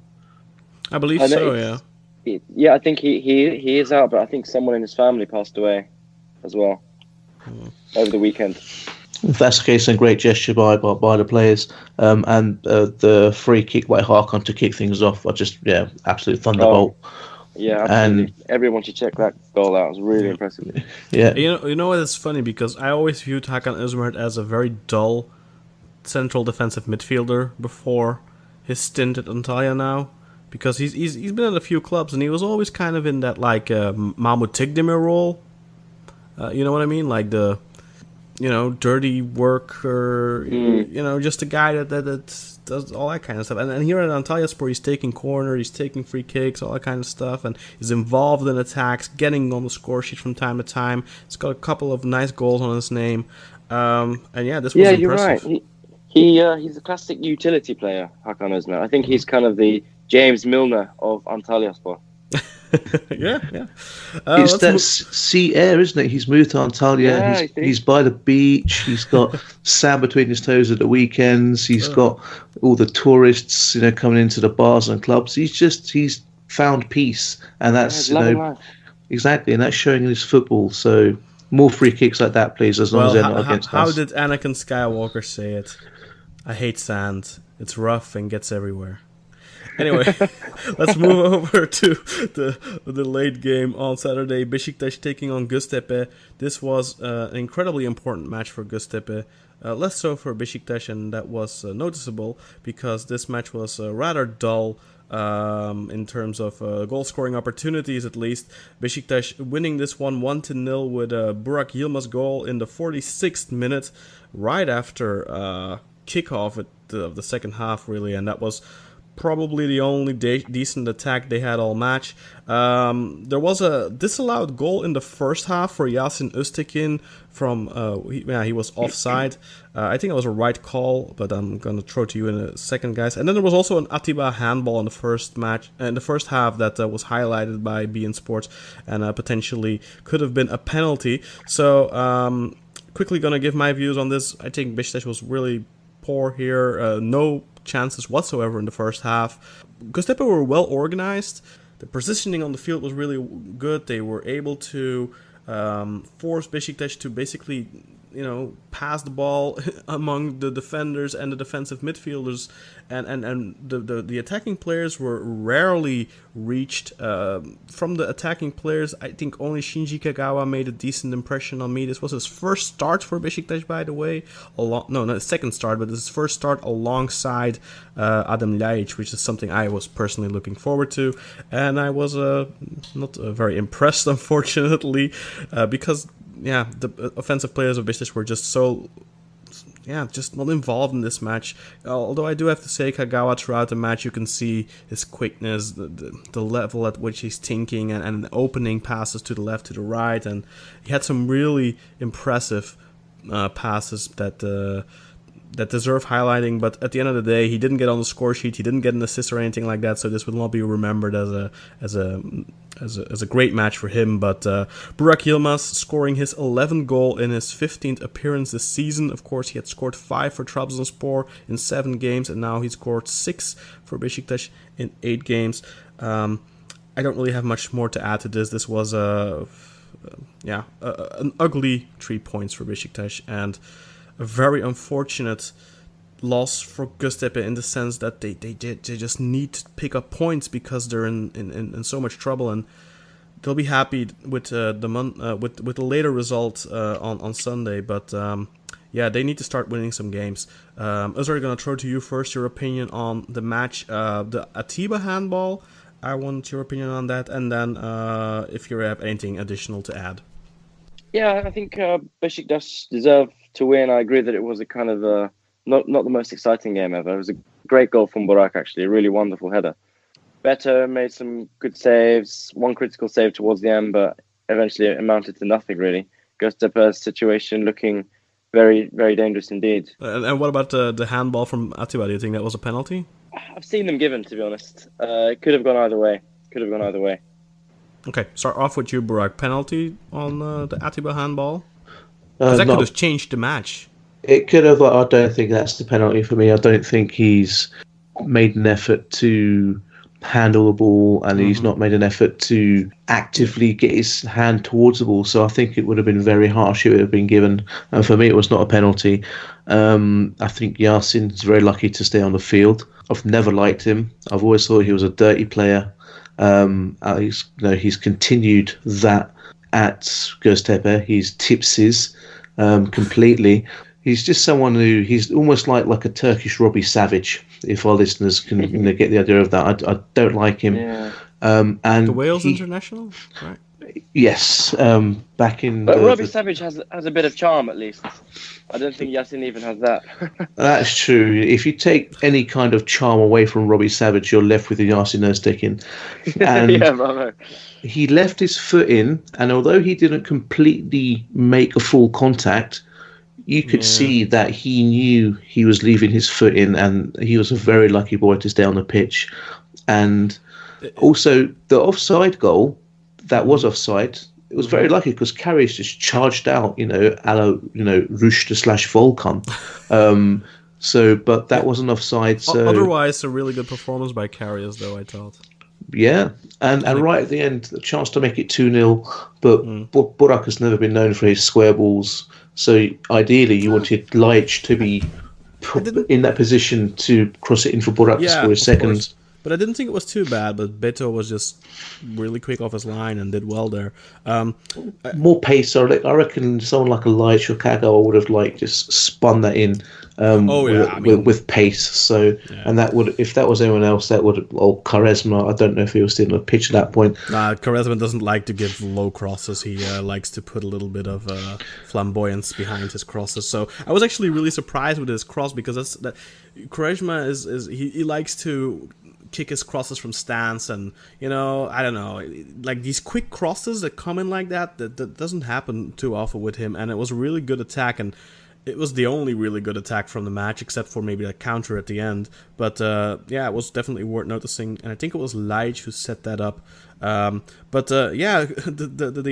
I believe so. Yeah. Yeah, I think he is out, but I think someone in his family passed away as well over the weekend. If that's the case, then great gesture by the players. And the free kick by Hakan to kick things off, absolute thunderbolt. Yeah, absolutely. And everyone should check that goal out. It was really impressive. Yeah. You know what? It's funny because I always viewed Hakan Özmert as a very dull central defensive midfielder before his stint at Antalya now, because he's been at a few clubs and he was always kind of in that Mahmut Tigdemir role. You know what I mean? Like the dirty worker, just a guy that does all that kind of stuff. And here at Antalyaspor, he's taking corner, he's taking free kicks, all that kind of stuff, and he's involved in attacks, getting on the score sheet from time to time. He's got a couple of nice goals on his name. This was impressive. Yeah, you're right. He's a classic utility player, Hakan Özmert. I think he's kind of the James Milner of Antalyaspor. Yeah. It's that sea air, isn't it? He's moved to Antalya. He's by the beach. He's got sand between his toes at the weekends. He's got all the tourists, coming into the bars and clubs. He's found peace, and that's exactly, and that's showing in his football. So more free kicks like that, please, as long as they're not against us. How did Anakin Skywalker say it? I hate sand. It's rough and gets everywhere. Anyway, let's move over to the late game on Saturday. Beşiktaş taking on Göztepe. This was an incredibly important match for Göztepe. Less so for Beşiktaş, and that was noticeable because this match was rather dull. in terms of goal-scoring opportunities, at least. Beşiktaş winning this one 1-0 with Burak Yilmaz goal in the 46th minute, right after kickoff of the second half, really, and that was probably the only decent attack they had all match. There was a disallowed goal in the first half for Yasin Öztekin from, he was offside. I think it was a right call, but I'm going to throw to you in a second, guys. And then there was also an Atiba handball in the first half that was highlighted by beIN Sports and potentially could have been a penalty. So, quickly going to give my views on this. I think Beşiktaş was really poor here. No chances whatsoever in the first half. Göztepe were well organized. The positioning on the field was really good. They were able to force Beşiktaş to basically, pass the ball among the defenders and the defensive midfielders, and the attacking players were rarely reached. From the attacking players, I think only Shinji Kagawa made a decent impression on me. This was his first start for Beşiktaş, by the way. Not his second start, but his first start alongside Adem Ljajic, which is something I was personally looking forward to. And I was not very impressed, unfortunately, because the offensive players of Beşiktaş were just just not involved in this match. Although I do have to say, Kagawa throughout the match, you can see his quickness, the level at which he's thinking, and opening passes to the left, to the right, and he had some really impressive passes that deserve highlighting. But at the end of the day, he didn't get on the score sheet. He didn't get an assist or anything like that. So this will not be remembered as a great match for him. But Burak Yilmaz scoring his 11th goal in his 15th appearance this season. Of course, he had scored 5 for Trabzonspor in 7 games, and now he scored 6 for Beşiktaş in 8 games. I don't really have much more to add to this. This was an ugly 3 points for Beşiktaş, and a very unfortunate loss for Göztepe in the sense that they just need to pick up points because they're in so much trouble, and they'll be happy with the later result on Sunday. But they need to start winning some games. Özer, going to throw to you first your opinion on the match, the Atiba handball. I want your opinion on that, and then if you have anything additional to add. Yeah, I think Beşiktaş deserved to win. I agree that it was a kind of not the most exciting game ever. It was a great goal from Burak, actually, a really wonderful header. Better made some good saves, one critical save towards the end, but eventually it amounted to nothing, really. Göztepe's situation looking very, very dangerous indeed. And what about the handball from Atiba? Do you think that was a penalty? I've seen them given, to be honest. It could have gone either way. Okay, start off with you, Burak. Penalty on the Atiba handball? Because that could have changed the match. It could have. I don't think that's the penalty for me. I don't think he's made an effort to handle the ball, and he's not made an effort to actively get his hand towards the ball. So I think it would have been very harsh if it had been given. And for me, it was not a penalty. I think Yasin's very lucky to stay on the field. I've never liked him. I've always thought he was a dirty player. He's continued that at Göztepe. He's tipsies completely. He's just someone who he's almost like a Turkish Robbie Savage. If our listeners can get the idea of that, I don't like him. Yeah. And the Wales international, right? Yes, back in. But Robbie Savage has a bit of charm, at least. I don't think Yasin even has that. That's true. If you take any kind of charm away from Robbie Savage, you're left with the Yasin Öztekin. And yeah, bravo. He left his foot in, and although he didn't completely make a full contact, you could see that he knew he was leaving his foot in, and he was a very lucky boy to stay on the pitch. And also, the offside goal, that was offside. It was very lucky because Karius just charged out, a la, Rushta/Volkan. But that wasn't offside. So otherwise, a really good performance by Karius, though, I thought. Yeah, and right at the end, the chance to make it 2-0, but Burak has never been known for his square balls. So ideally, you wanted Ljajic to be in that position to cross it in for Burak to score his second. But I didn't think it was too bad, but Beto was just really quick off his line and did well there. More pace. I reckon someone like a Light Chicago would have like just spun that in with pace. So, and that would, if that was anyone else, that would, Quaresma, I don't know if he was still on the pitch at that point. Quaresma doesn't like to give low crosses. He likes to put a little bit of flamboyance behind his crosses. So I was actually really surprised with his cross, because Quaresma he likes to kick his crosses from stance, and I don't know, like these quick crosses that come in like that doesn't happen too often with him. And it was a really good attack, and it was the only really good attack from the match, except for maybe a counter at the end. But it was definitely worth noticing, and I think it was Leitch who set that up. The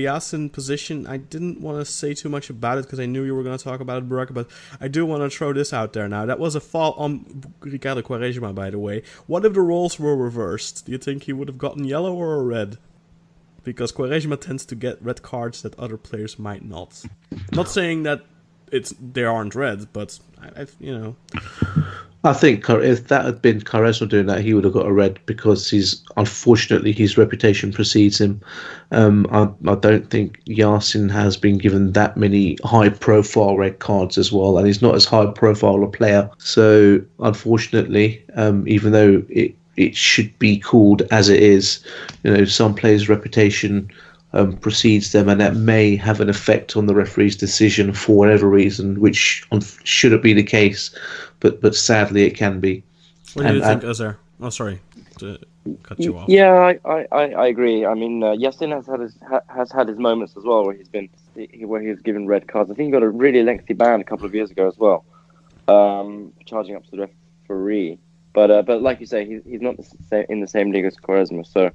Yasin position, I didn't want to say too much about it because I knew you were going to talk about it, Burak, but I do want to throw this out there now. That was a foul on Ricardo Quaresma, by the way. What if the roles were reversed? Do you think he would have gotten yellow or a red? Because Quaresma tends to get red cards that other players might not. Not saying that they aren't red, but I think if that had been Quaresma doing that, he would have got a red, because unfortunately his reputation precedes him. I don't think Yasin has been given that many high-profile red cards as well, and he's not as high-profile a player. So unfortunately, even though it should be called as it is, some players' reputation precedes them, and that may have an effect on the referee's decision for whatever reason, which shouldn't be the case, but sadly it can be. What do you think, Özer? Oh, sorry to cut you off. Yeah, I agree. I mean, Yasin has had his moments as well where he's given red cards. I think he got a really lengthy ban a couple of years ago as well, charging up to the referee. But like you say, he's not in the same league as Quaresma, so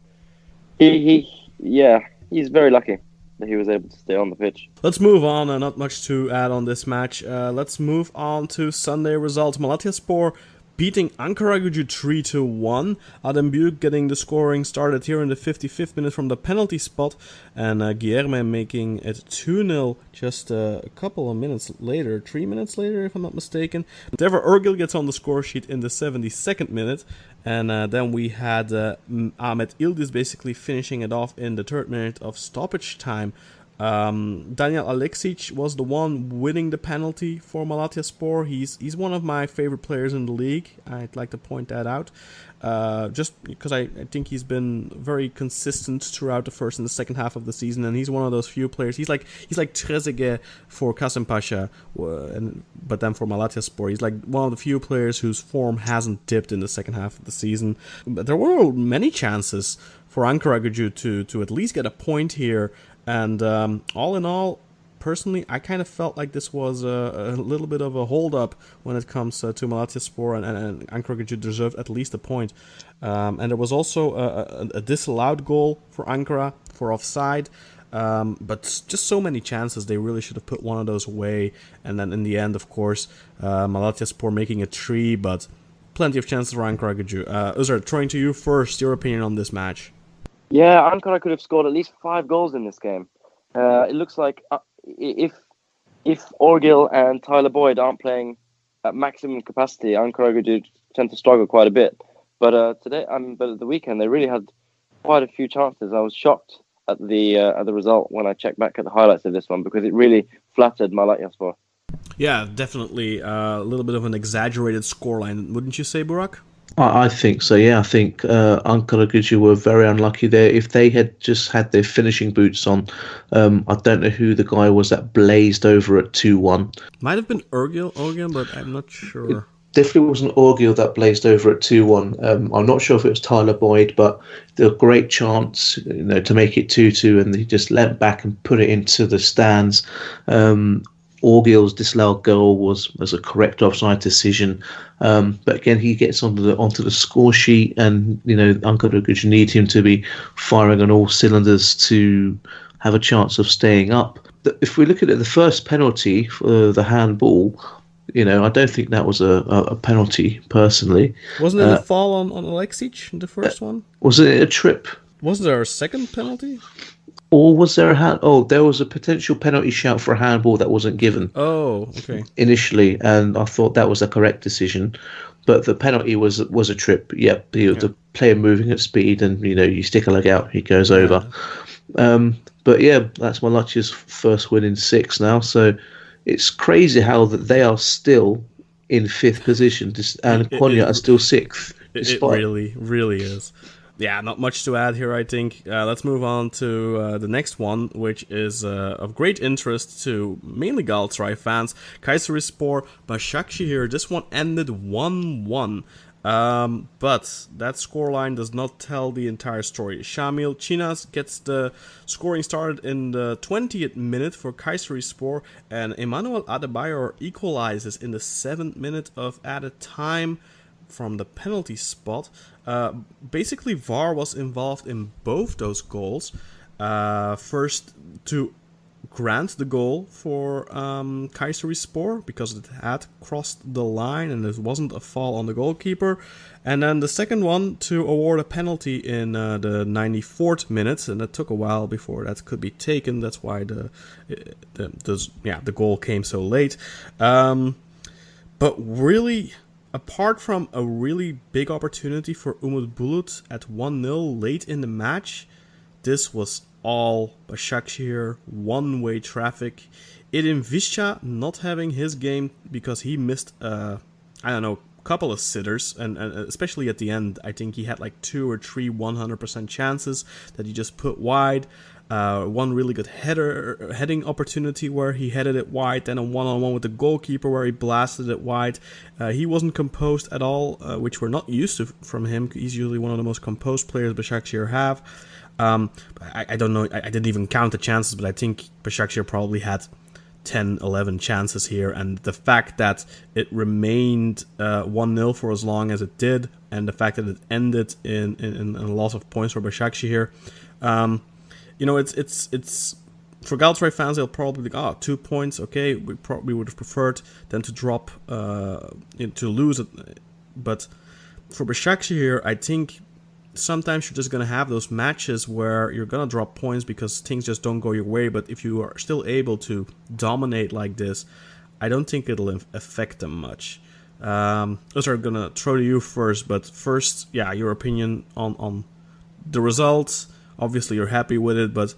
he's very lucky that he was able to stay on the pitch. Let's move on. Not much to add on this match. Let's move on to Sunday results. Malatyaspor beating Ankaragücü 3-1. Adem Büyük getting the scoring started here in the 55th minute from the penalty spot, and Guilherme making it 2-0 just a couple of minutes later, 3 minutes later if I'm not mistaken. Dever Ergil gets on the score sheet in the 72nd minute, and then we had Ahmet Yildiz basically finishing it off in the 3rd minute of stoppage time. Daniel Aleksic was the one winning the penalty for Malatyaspor. He's one of my favorite players in the league. I'd like to point that out. Just because I think he's been very consistent throughout the first and the second half of the season, and he's one of those few players. He's like Trezeguet for Kasımpaşa, but then for Malatyaspor, he's like one of the few players whose form hasn't dipped in the second half of the season. But there were many chances for Ankaragücü to at least get a point here. And all in all, personally, I kind of felt like this was a little bit of a hold-up when it comes to Malatyaspor, and Ankaragücü deserved at least a point. And there was also a disallowed goal for Ankara for offside. But just so many chances, they really should have put one of those away. And then in the end, of course, Malatyaspor making it 3, but plenty of chances for Ankaragücü. Özer, throwing to you first, your opinion on this match. Yeah, Ankara could have scored at least 5 goals in this game. It looks like if Orgil and Tyler Boyd aren't playing at maximum capacity, Ankaragücü tend to struggle quite a bit. But today, but at the weekend, they really had quite a few chances. I was shocked at the result when I checked back at the highlights of this one, because it really flattered Malatyaspor. Yeah, definitely a little bit of an exaggerated scoreline, wouldn't you say, Burak? I think so, yeah. I think Ankaragücü were very unlucky there. If they had just had their finishing boots on, I don't know who the guy was that blazed over at 2-1. Might have been Ergil, but I'm not sure. It definitely wasn't Orgil that blazed over at 2-1. I'm not sure if it was Tyler Boyd, but there was a great chance to make it 2-2, and he just leant back and put it into the stands. Orgil's disallowed goal was a correct offside decision, but again he gets onto the score sheet, and Ankaragücü need him to be firing on all cylinders to have a chance of staying up. If we look at it, the first penalty for the handball, I don't think that was a penalty personally. Wasn't it a fall on Aleksic in the first one? Was it a trip? Wasn't there a second penalty? Or was there a hand? Oh, there was a potential penalty shout for a handball that wasn't given. Oh, okay. Initially, and I thought that was the correct decision, but the penalty was a trip. Yep, the player moving at speed, and you stick a leg out, he goes over. But yeah, that's Malachia's first win in 6 now. So it's crazy how that they are still in 5th position, and Konya are still 6th. It really, really is. Yeah, not much to add here, I think. Let's move on to the next one, which is of great interest to mainly Galatasaray fans. Kayserispor Başakşehir. This one ended 1-1. But that scoreline does not tell the entire story. Şamil Çiğnaz gets the scoring started in the 20th minute for Kayserispor, and Emmanuel Adebayor equalizes in the 7th minute of added time from the penalty spot. Basically, VAR was involved in both those goals. First, to grant the goal for Kayserispor because it had crossed the line and it wasn't a foul on the goalkeeper. And then the second one to award a penalty in the 94th minute, and it took a while before that could be taken. That's why the goal came so late. But really, apart from a really big opportunity for Umut Bulut at 1-0 late in the match, this was all Başakşehir one-way traffic. Edin Visca not having his game because he missed, a couple of sitters, and especially at the end, I think he had like 2 or 3 100% chances that he just put wide. One really good heading opportunity where he headed it wide, then a one-on-one with the goalkeeper where he blasted it wide. He wasn't composed at all, which we're not used to from him. He's usually one of the most composed players Başakşehir have. I don't know, I didn't even count the chances, but I think Başakşehir probably had 10, 11 chances here, and the fact that it remained 1-0 for as long as it did, and the fact that it ended in a loss of points for Başakşehir, it's for Galatasaray fans, they'll probably think, 2 points, okay, we would have preferred than to drop, to lose it, but for Başakşehir, I think sometimes you're just going to have those matches where you're going to drop points because things just don't go your way. But if you are still able to dominate like this, I don't think it'll affect them much. Those are going to throw to you first. But first, your opinion on the results. Obviously, you're happy with it. But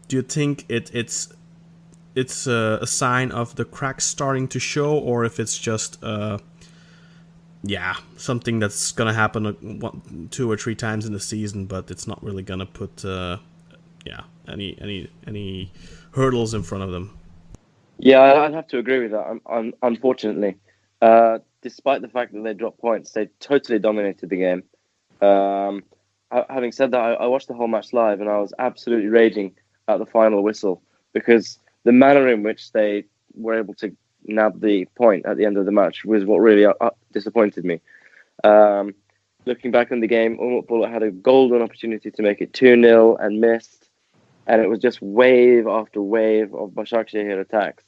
do you think it's a sign of the cracks starting to show? Or if it's just something that's gonna happen 2 or 3 times in the season, but it's not really gonna put any hurdles in front of them. Yeah, I'd have to agree with that. Unfortunately, despite the fact that they dropped points, they totally dominated the game. Having said that, I watched the whole match live, and I was absolutely raging at the final whistle because the manner in which they were able to nab the point at the end of the match was what really disappointed me. Looking back on the game, Umut Bulut had a golden opportunity to make it 2-0 and missed, and it was just wave after wave of Başakşehir attacks.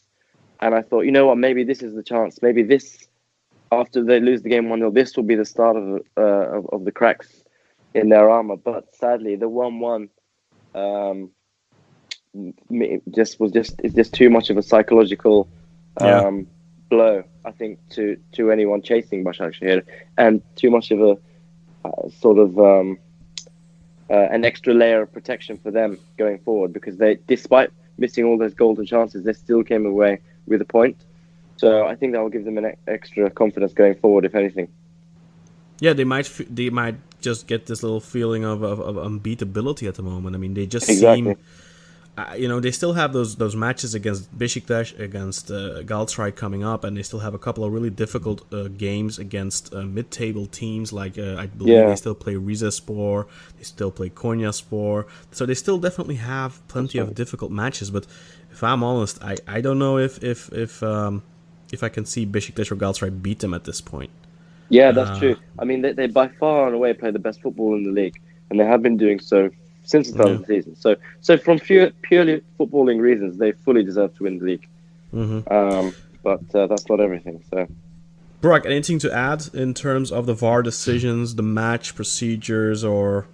And I thought, you know what, maybe this is the chance. Maybe this, after they lose the game 1-0, this will be the start of the cracks in their armor. But sadly, the 1-1 it's just too much of a psychological blow, I think, to anyone chasing Başakşehir, and too much of a an extra layer of protection for them going forward, because they, despite missing all those golden chances, they still came away with a point. So I think that will give them an extra confidence going forward, if anything. Yeah, they might just get this little feeling of unbeatability at the moment. I mean, they just seem. They still have those matches against Beşiktaş, against Galatasaray coming up, and they still have a couple of really difficult games against mid-table teams. Like I believe they still play Rizespor, they still play Konyaspor, so they still definitely have plenty of difficult matches. But if I'm honest, I don't know if I can see Beşiktaş or Galatasaray beat them at this point. Yeah, that's true. I mean, they by far and away play the best football in the league, and they have been doing so since the start of the season. So from purely footballing reasons, they fully deserve to win the league. Mm-hmm. But that's not everything. So, Burak, anything to add in terms of the VAR decisions, the match procedures, or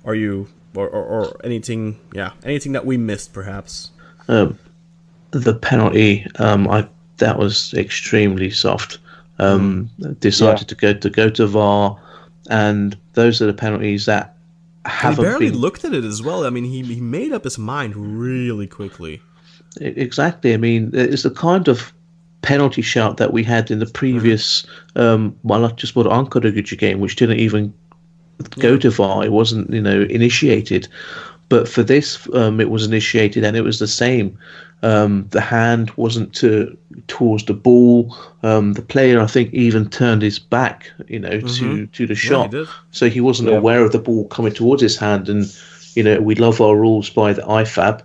are you or anything that we missed perhaps. The penalty, that was extremely soft. Decided to go to VAR, and those are the penalties that haven't he barely been looked at it as well. I mean, he made up his mind really quickly. Exactly. I mean, it's the kind of penalty shout that we had in the previous, just what Ankara Gücü game, which didn't even go to VAR. It wasn't, initiated. But for this, it was initiated, and it was the same. The hand wasn't towards the ball. The player, I think, even turned his back, to the shot. He did. So he wasn't aware of the ball coming towards his hand. And we love our rules by the IFAB.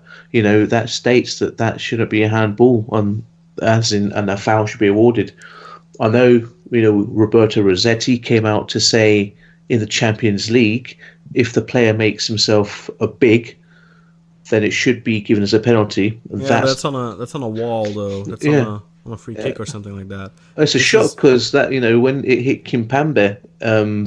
That states that shouldn't be a handball, and a foul should be awarded. I know, Roberto Rossetti came out to say in the Champions League, if the player makes himself a big, then it should be given as a penalty. And that's on a wall though. That's on a free kick or something like that. It's a shot because that when it hit Kimpembe,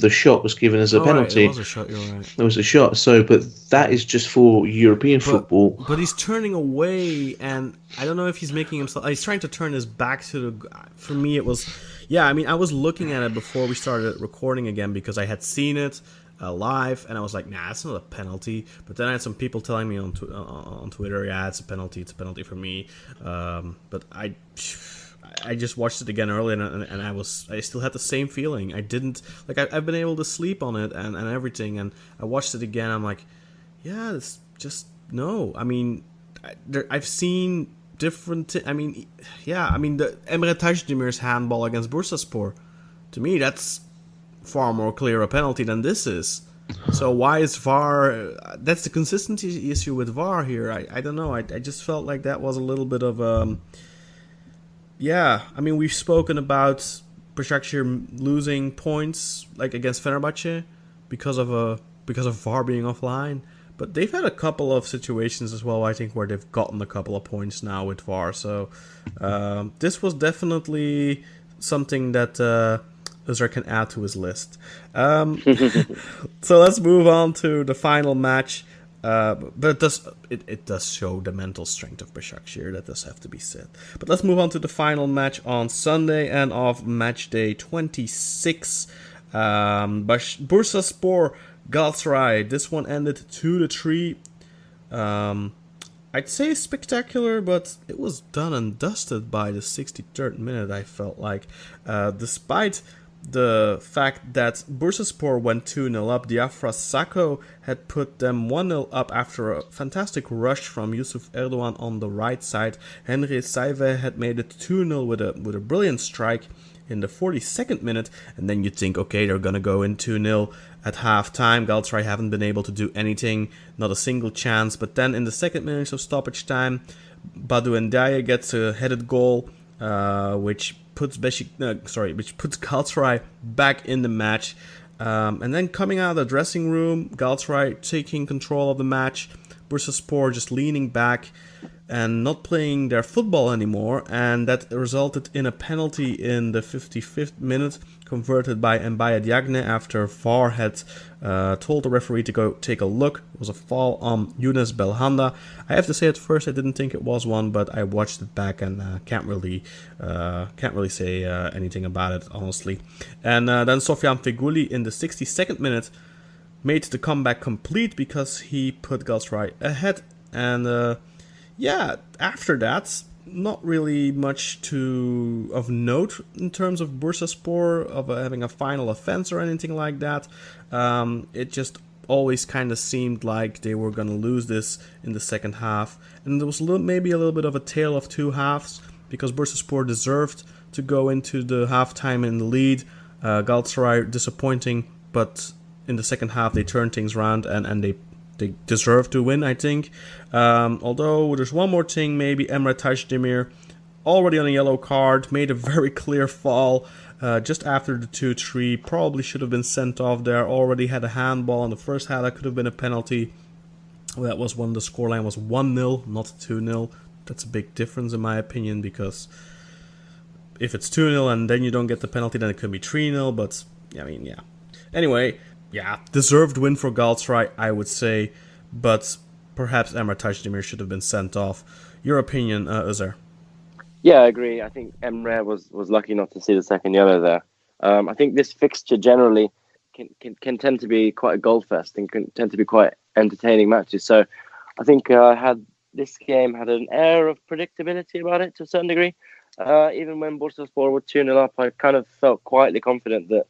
the shot was given as a penalty. Right. It was a shot. You're right. It was a shot. So, but that is just for European football. But he's turning away, and I don't know if he's making himself. He's trying to turn his back to the. For me, it was. Yeah, I mean, I was looking at it before we started recording again because I had seen it live, and I was like, nah, it's not a penalty. But then I had some people telling me on Twitter, yeah, it's a penalty for me. But I just watched it again earlier, and I still had the same feeling. I didn't I've been able to sleep on it and everything, and I watched it again. I'm like, yeah, it's just no. I mean, I've seen different. The Emre Tajdemir's handball against Bursaspor, to me, that's far more clear a penalty than this is. So why is VAR? That's the consistency issue with VAR here. I don't know. I just felt like that was a little bit of I mean, we've spoken about Başakşehir losing points like against Fenerbahçe because of VAR being offline. But they've had a couple of situations as well, I think, where they've gotten a couple of points now with VAR. So this was definitely something that Özer can add to his list. So let's move on to the final match. But it does show the mental strength of Başakşehir. That does have to be said. But let's move on to the final match on Sunday and of match day 26. Bursaspor Galatasaray. This one ended 2-3. I'd say spectacular, but it was done and dusted by the 63rd minute, I felt like. Despite the fact that Bursaspor went 2-0 up, Diafra Sakho had put them 1-0 up after a fantastic rush from Yusuf Erdogan on the right side. Henry Saive had made it 2-0 with a brilliant strike in the 42nd minute, and then you'd think, okay, they're gonna go in 2-0 at half-time. Galatasaray haven't been able to do anything, not a single chance, but then in the second minute of stoppage time, Badu Ndiaye gets a headed goal, which puts Galatasaray back in the match. And then coming out of the dressing room, Galatasaray taking control of the match, Bursaspor just leaning back and not playing their football anymore, and that resulted in a penalty in the 55th minute, converted by Mbaya Diagne after VAR had told the referee to go take a look. It was a foul on Younes Belhanda. I have to say at first I didn't think it was one, but I watched it back and can't really say anything about it, honestly. And then Sofyan Feguli in the 62nd minute made the comeback complete because he put Galatasaray ahead, and after that, not really much of note in terms of Bursaspor, of having a final offense or anything like that. It just always kind of seemed like they were going to lose this in the second half. And there was maybe a little bit of a tale of two halves, because Bursaspor deserved to go into the halftime in the lead. Galatasaray disappointing, but in the second half they turned things around and they deserve to win, I think. Although there's one more thing, maybe Emre Taşdemir, already on a yellow card, made a very clear fall just after the 2-3. Probably should have been sent off there. Already had a handball in the first half. That could have been a penalty. That was when the scoreline was 1-0, not 2-0. That's a big difference in my opinion, because if it's 2-0 and then you don't get the penalty, then it could be 3-0. But, I mean, yeah. Anyway, deserved win for Galatasaray, I would say. but perhaps Emre Taşdemir should have been sent off. Your opinion, Özer? Yeah, I agree. I think Emre was lucky not to see the second yellow there. I think this fixture generally can tend to be quite a goal fest and can tend to be quite entertaining matches. So I think this game had an air of predictability about it to a certain degree. Even when Bursaspor were 2-0 up, I kind of felt quietly confident that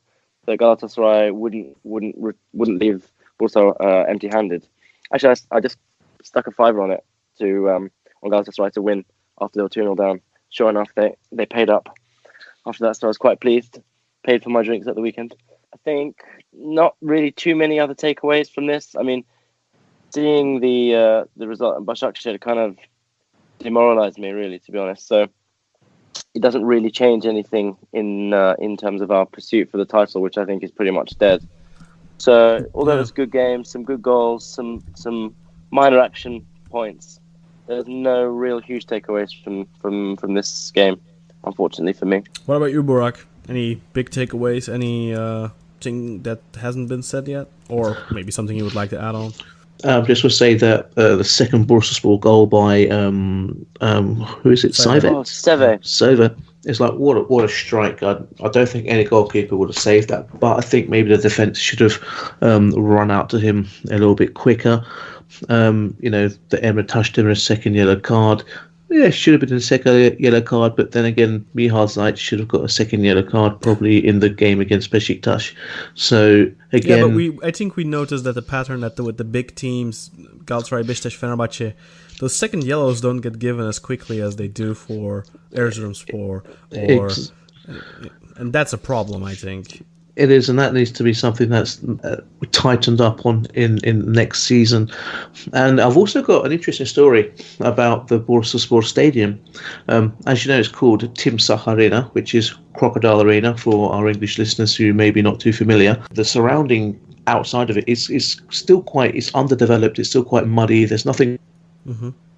Galatasaray wouldn't leave Bursa empty-handed. Actually, I just stuck a fiver on it on Galatasaray to win after they were 2-0 down. Sure enough, they paid up after that, so I was quite pleased. Paid for my drinks at the weekend. I think not really too many other takeaways from this. I mean, seeing the result in Başakşehir kind of demoralised me, really, to be honest. So it doesn't really change anything in terms of our pursuit for the title, which I think is pretty much dead. So although it's a good game, some good goals, some minor action points, there's no real huge takeaways from this game, unfortunately for me. What about you, Burak? Any big takeaways? Any thing that hasn't been said yet? Or maybe something you would like to add on? Just to say that the second Bursaspor goal by who is it? Seve. Seve. It's like what a strike! I don't think any goalkeeper would have saved that, but I think maybe the defence should have run out to him a little bit quicker. The Emre Taşdemir's second yellow card. Yeah, should have been a second yellow card, but then again, Michal Zajc should have got a second yellow card probably in the game against Beşiktaş. So again, yeah, but I think we noticed that the pattern that with the big teams, Galatasaray, Beşiktaş, Fenerbahçe, those second yellows don't get given as quickly as they do for Erzurumspor, and that's a problem, I think. It is, and that needs to be something that's tightened up on in next season. And I've also got an interesting story about the Bursaspor Stadium. As you know, it's called Timsah Arena, which is Crocodile Arena for our English listeners who may be not too familiar. The surrounding outside of it is still it's underdeveloped. It's still quite muddy. There's nothing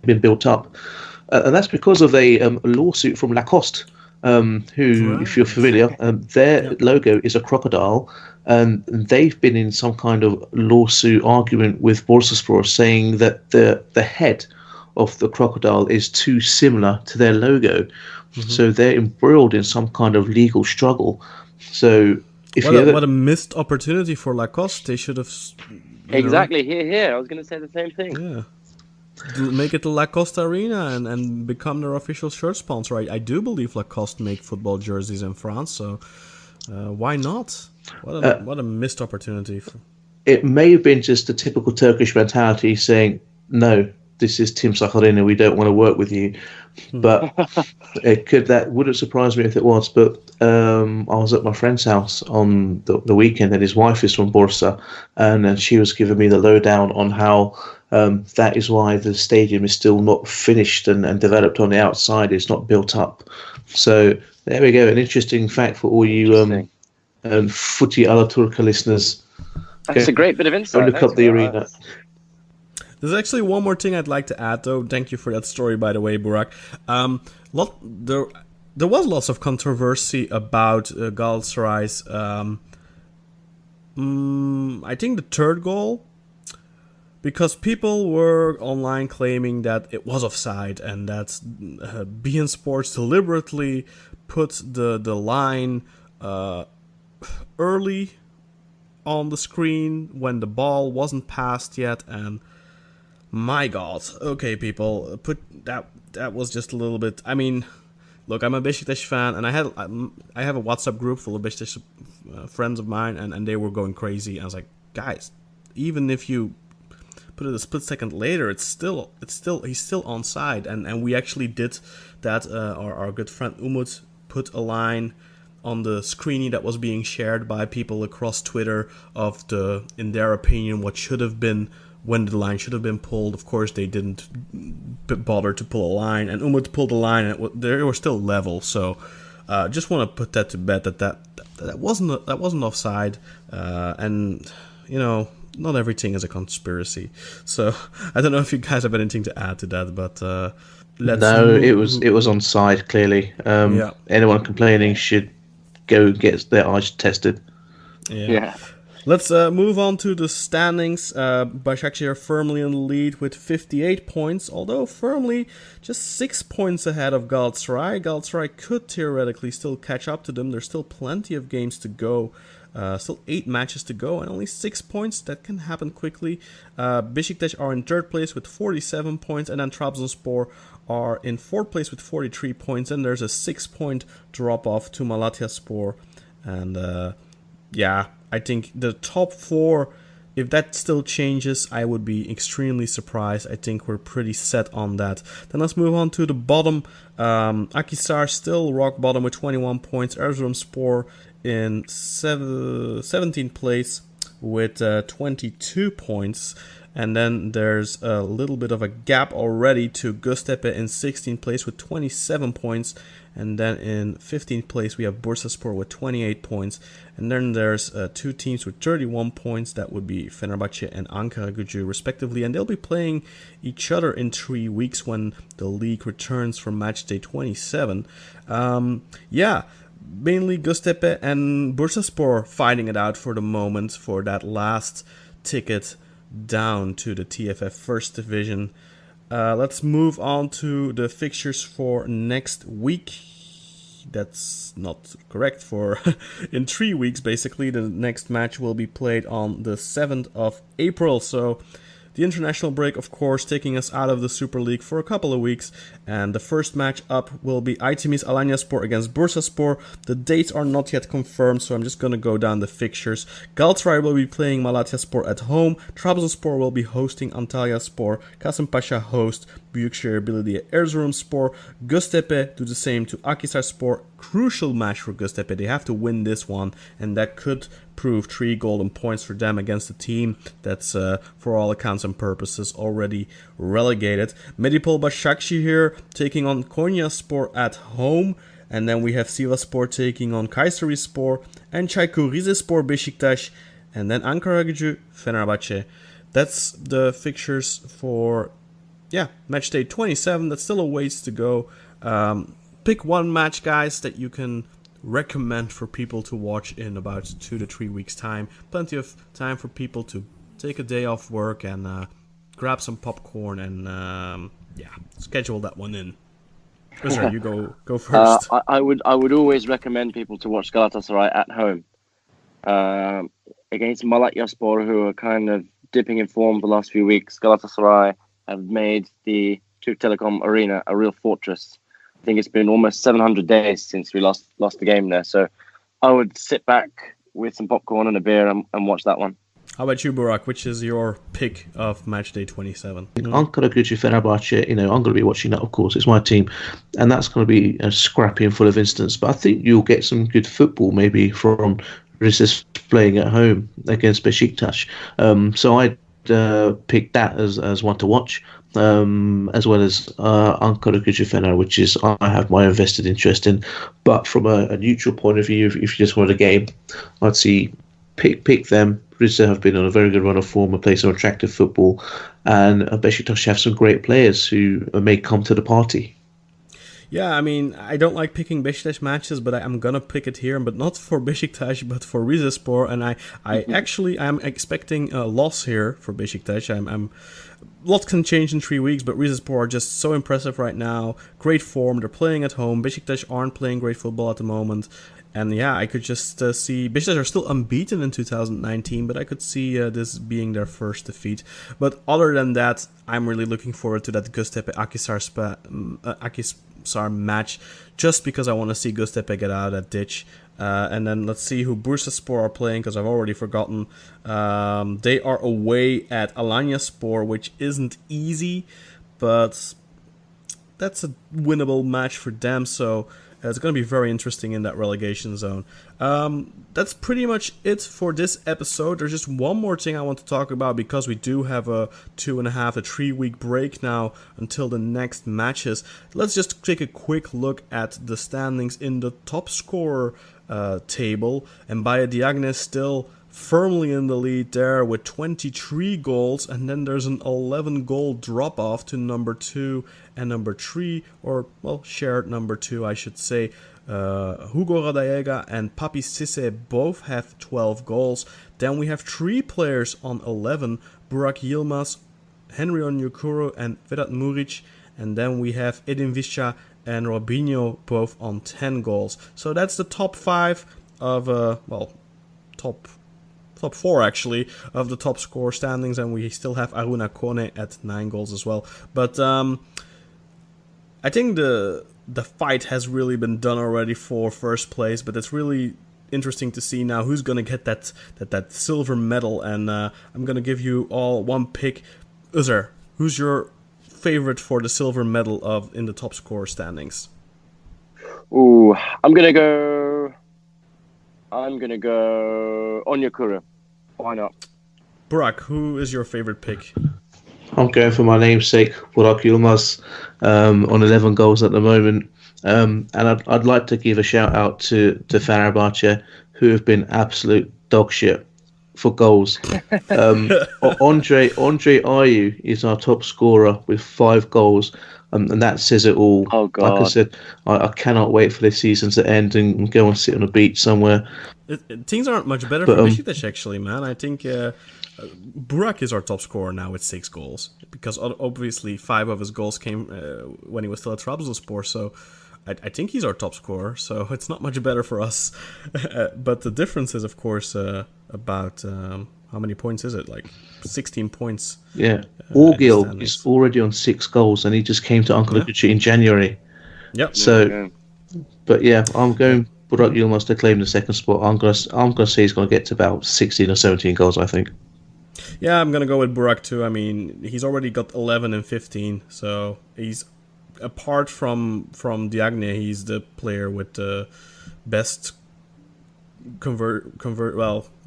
been built up, and that's because of a lawsuit from Lacoste. Who, if you're familiar, their logo is a crocodile, and they've been in some kind of lawsuit argument with Bursaspor saying that the head of the crocodile is too similar to their logo. So they're embroiled in some kind of legal struggle. So what a missed opportunity for Lacoste. They should have... Exactly, here. I was going to say the same thing. Yeah. Make it the Lacoste Arena and become their official shirt sponsor. I do believe Lacoste make football jerseys in France, so why not? What a missed opportunity. It may have been just the typical Turkish mentality saying, no, this is Timsah Arena, we don't want to work with you. But that wouldn't surprise me if it was. But I was at my friend's house on the weekend, and his wife is from Bursa, and she was giving me the lowdown on how that is why the stadium is still not finished and developed on the outside. It's not built up. So there we go, an interesting fact for all you Footy a la Turca listeners. That's a great bit of insight. Look up the arena. There's actually one more thing I'd like to add, though. Thank you for that story, by the way, Burak. There was lots of controversy about Galatasaray's, I think, the third goal, because people were online claiming that it was offside and that beIN Sports deliberately put the line early on the screen when the ball wasn't passed yet, and my God, okay, people, that was just a little bit. I mean, look, I'm a Beşiktaş fan, and I have a WhatsApp group full of Beşiktaş friends of mine, and they were going crazy. I was like, guys, even if you put it a split second later, he's still onside, and we actually did that. Our good friend Umut put a line on the screening that was being shared by people across Twitter of in their opinion, what should have been, when the line should have been pulled. Of course, they didn't bother to pull a line, and Umut pulled a line, and they were still level. So, just want to put that to bed that wasn't offside, and not everything is a conspiracy. So, I don't know if you guys have anything to add to that, but it was onside clearly. Anyone complaining should go get their eyes tested. Yeah. Let's move on to the standings. Başakşehir are firmly in the lead with 58 points, although firmly just 6 points ahead of Galatasaray. Galatasaray could theoretically still catch up to them. There's still plenty of games to go. Still 8 matches to go and only 6 points. That can happen quickly. Beşiktaş are in 3rd place with 47 points, and then Trabzonspor are in 4th place with 43 points, and there's a 6-point drop-off to Malatyaspor. And I think the top 4, if that still changes, I would be extremely surprised. I think we're pretty set on that. Then let's move on to the bottom. Akhisar still rock bottom with 21 points. Erzurumspor in 17th place with 22 points. And then there's a little bit of a gap already to Göztepe in 16th place with 27 points. And then in 15th place we have Bursaspor with 28 points. And then there's 2 teams with 31 points. That would be Fenerbahçe and Ankaragücü respectively. And they'll be playing each other in 3 weeks when the league returns for match day 27. Mainly Göztepe and Bursaspor fighting it out for the moment for that last ticket down to the TFF First Division. Let's move on to the fixtures for next week. That's not correct. For in 3 weeks, basically, the next match will be played on the 7th of April. So the international break, of course, taking us out of the Super League for a couple of weeks. And the first match up will be ITM's Alanyaspor against Bursaspor. The dates are not yet confirmed, so I'm just going to go down the fixtures. Galatasaray will be playing Malatyaspor at home. Trabzonspor will be hosting Antalyaspor. Kasımpaşa host Büyükşehir Belediye Erzurumspor. Göztepe do the same to Akhisarspor. Crucial match for Göztepe. They have to win this one, and that could prove 3 golden points for them against a team that's, for all accounts and purposes, already relegated. Medipol Başakşehir taking on Konyaspor at home. And then we have Sivasspor taking on Kayserispor. And Çaykur Rizespor Beşiktaş. And then Ankaragücü Fenerbahçe. That's the fixtures for match day 27. That's still a ways to go. Pick one match, guys, that you can recommend for people to watch in about 2 to 3 weeks time. Plenty of time for people to take a day off work and grab some popcorn and schedule that one in. Özer, you go first. I would always recommend people to watch Galatasaray at home against Malatyaspor, who are kind of dipping in form the last few weeks. Galatasaray have made the Türk Telekom Arena a real fortress. I think it's been almost 700 days since we lost the game there. So I would sit back with some popcorn and a beer and watch that one. How about you, Burak? Which is your pick of match day 27? Ankaragücü Fenerbahçe, I'm going to be watching that, of course. It's my team. And that's going to be scrappy and full of instance. But I think you'll get some good football maybe from Rises playing at home against Beşiktaş. So I'd pick that as one to watch, as well as Ankaragücü Fener, which is I have my invested interest in. But from a neutral point of view, if you just want a game, I'd see pick them. Rize have been on a very good run of form and play some attractive football, and Beşiktaş have some great players who may come to the party. Yeah, I mean, I don't like picking Beşiktaş matches, but I'm gonna pick it here, but not for Beşiktaş, but for Rizespor, and I'm expecting a loss here for Beşiktaş. Lots can change in 3 weeks, but Rizespor are just so impressive right now. Great form, they're playing at home. Beşiktaş aren't playing great football at the moment. And I could just see... Beşiktaş are still unbeaten in 2019, but I could see this being their first defeat. But other than that, I'm really looking forward to that Göztepe Akhisar match, just because I want to see Göztepe get out of that ditch. And then let's see who Bursaspor are playing, because I've already forgotten. They are away at Alanyaspor, which isn't easy, but that's a winnable match for them, so it's going to be very interesting in that relegation zone. That's pretty much it for this episode. There's just one more thing I want to talk about, because we do have a 2.5 to 3 week break now until the next matches. Let's just take a quick look at the standings in the top scorer table. And Bayer Diagne still firmly in the lead there with 23 goals, and then there's an 11 goal drop off to number 2 and number 3, or shared number 2 I should say. Hugo Radajega and Papi Cisse both have 12 goals. Then we have 3 players on 11, Burak Yilmaz, Henry Onyekuru and Vedat Muric. And then we have Edin Visca and Robinho both on 10 goals. So that's the top 5 of, top 4 actually, of the top scorer standings. And we still have Aruna Kone at 9 goals as well. But I think the fight has really been done already for first place. But it's really interesting to see now who's going to get that silver medal. And I'm going to give you all one pick. Özer, who's your favorite for the silver medal in the top scorer standings? Ooh, I'm gonna go Onyekuru. Why not? Burak, who is your favorite pick? I'm going for my namesake, Burak Yilmaz, on 11 goals at the moment. And I'd like to give a shout out to Fenerbahçe, who have been absolute dog shit for goals. Andhe Ayew is our top scorer with 5 goals, and that says it all. Oh, God. Like I said, I cannot wait for this season to end and go and sit on a beach somewhere. Things aren't much better for Besiktas, actually, man. I think Burak is our top scorer now with 6 goals, because obviously 5 of his goals came when he was still at Trabzonspor, so I think he's our top scorer, so it's not much better for us. But the difference is, of course, about how many points is it? Like 16 points. Yeah. Orgil is already on 6 goals, and he just came to Ankara Gücü in January. Yep. So, but yeah, I'm going Burak Yilmaz to claim the second spot. I'm going to say he's going to get to about 16 or 17 goals, I think. Yeah, I'm going to go with Burak too. I mean, he's already got 11 and 15, so he's, apart from Diagne, he's the player with the best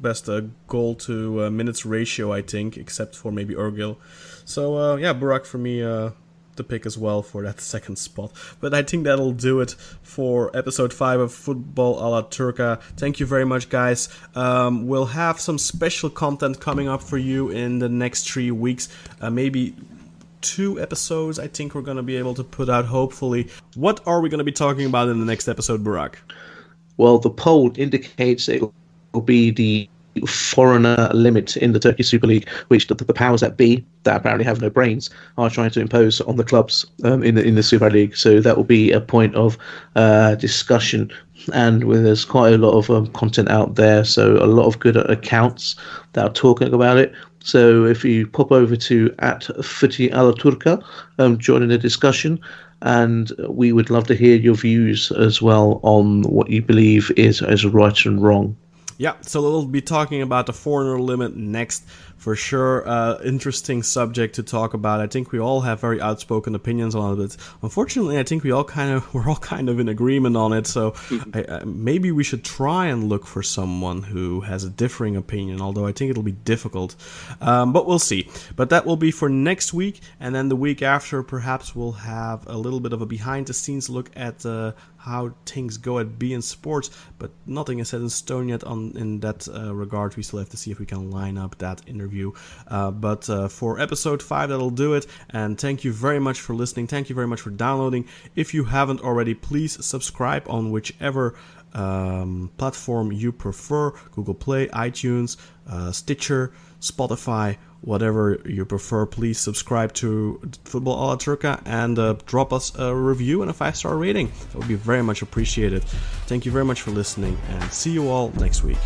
best goal to minutes ratio, I think, except for maybe Orgil. So yeah, Burak for me the pick as well for that second spot. But I think that'll do it for episode 5 of Football a la Turca. Thank you very much, guys. We'll have some special content coming up for you in the next 3 weeks, maybe 2 episodes I think we're going to be able to put out, hopefully. What are we going to be talking about in the next episode, Burak? Well, the poll indicates it will be the foreigner limit in the Turkish Super League, which the powers that be, that apparently have no brains, are trying to impose on the clubs in the Super League. So that will be a point of discussion, and there's quite a lot of content out there, so a lot of good accounts that are talking about it. So if you pop over to @FootyAlaTurca, join in the discussion, and we would love to hear your views as well on what you believe is right and wrong. Yeah, so we'll be talking about the foreigner limit next, for sure. Interesting subject to talk about. I think we all have very outspoken opinions on it. Unfortunately, I think we're all kind of in agreement on it. So maybe we should try and look for someone who has a differing opinion. Although I think it'll be difficult, but we'll see. But that will be for next week, and then the week after, perhaps we'll have a little bit of a behind-the-scenes look at how things go at beIN Sports, but nothing is set in stone yet in that regard. We still have to see if we can line up that interview. But for episode 5, that'll do it. And thank you very much for listening. Thank you very much for downloading. If you haven't already, please subscribe on whichever platform you prefer: Google Play, iTunes, Stitcher, Spotify, whatever you prefer. Please subscribe to Football a la Turca and drop us a review and a 5-star rating. That would be very much appreciated. Thank you very much for listening, and see you all next week.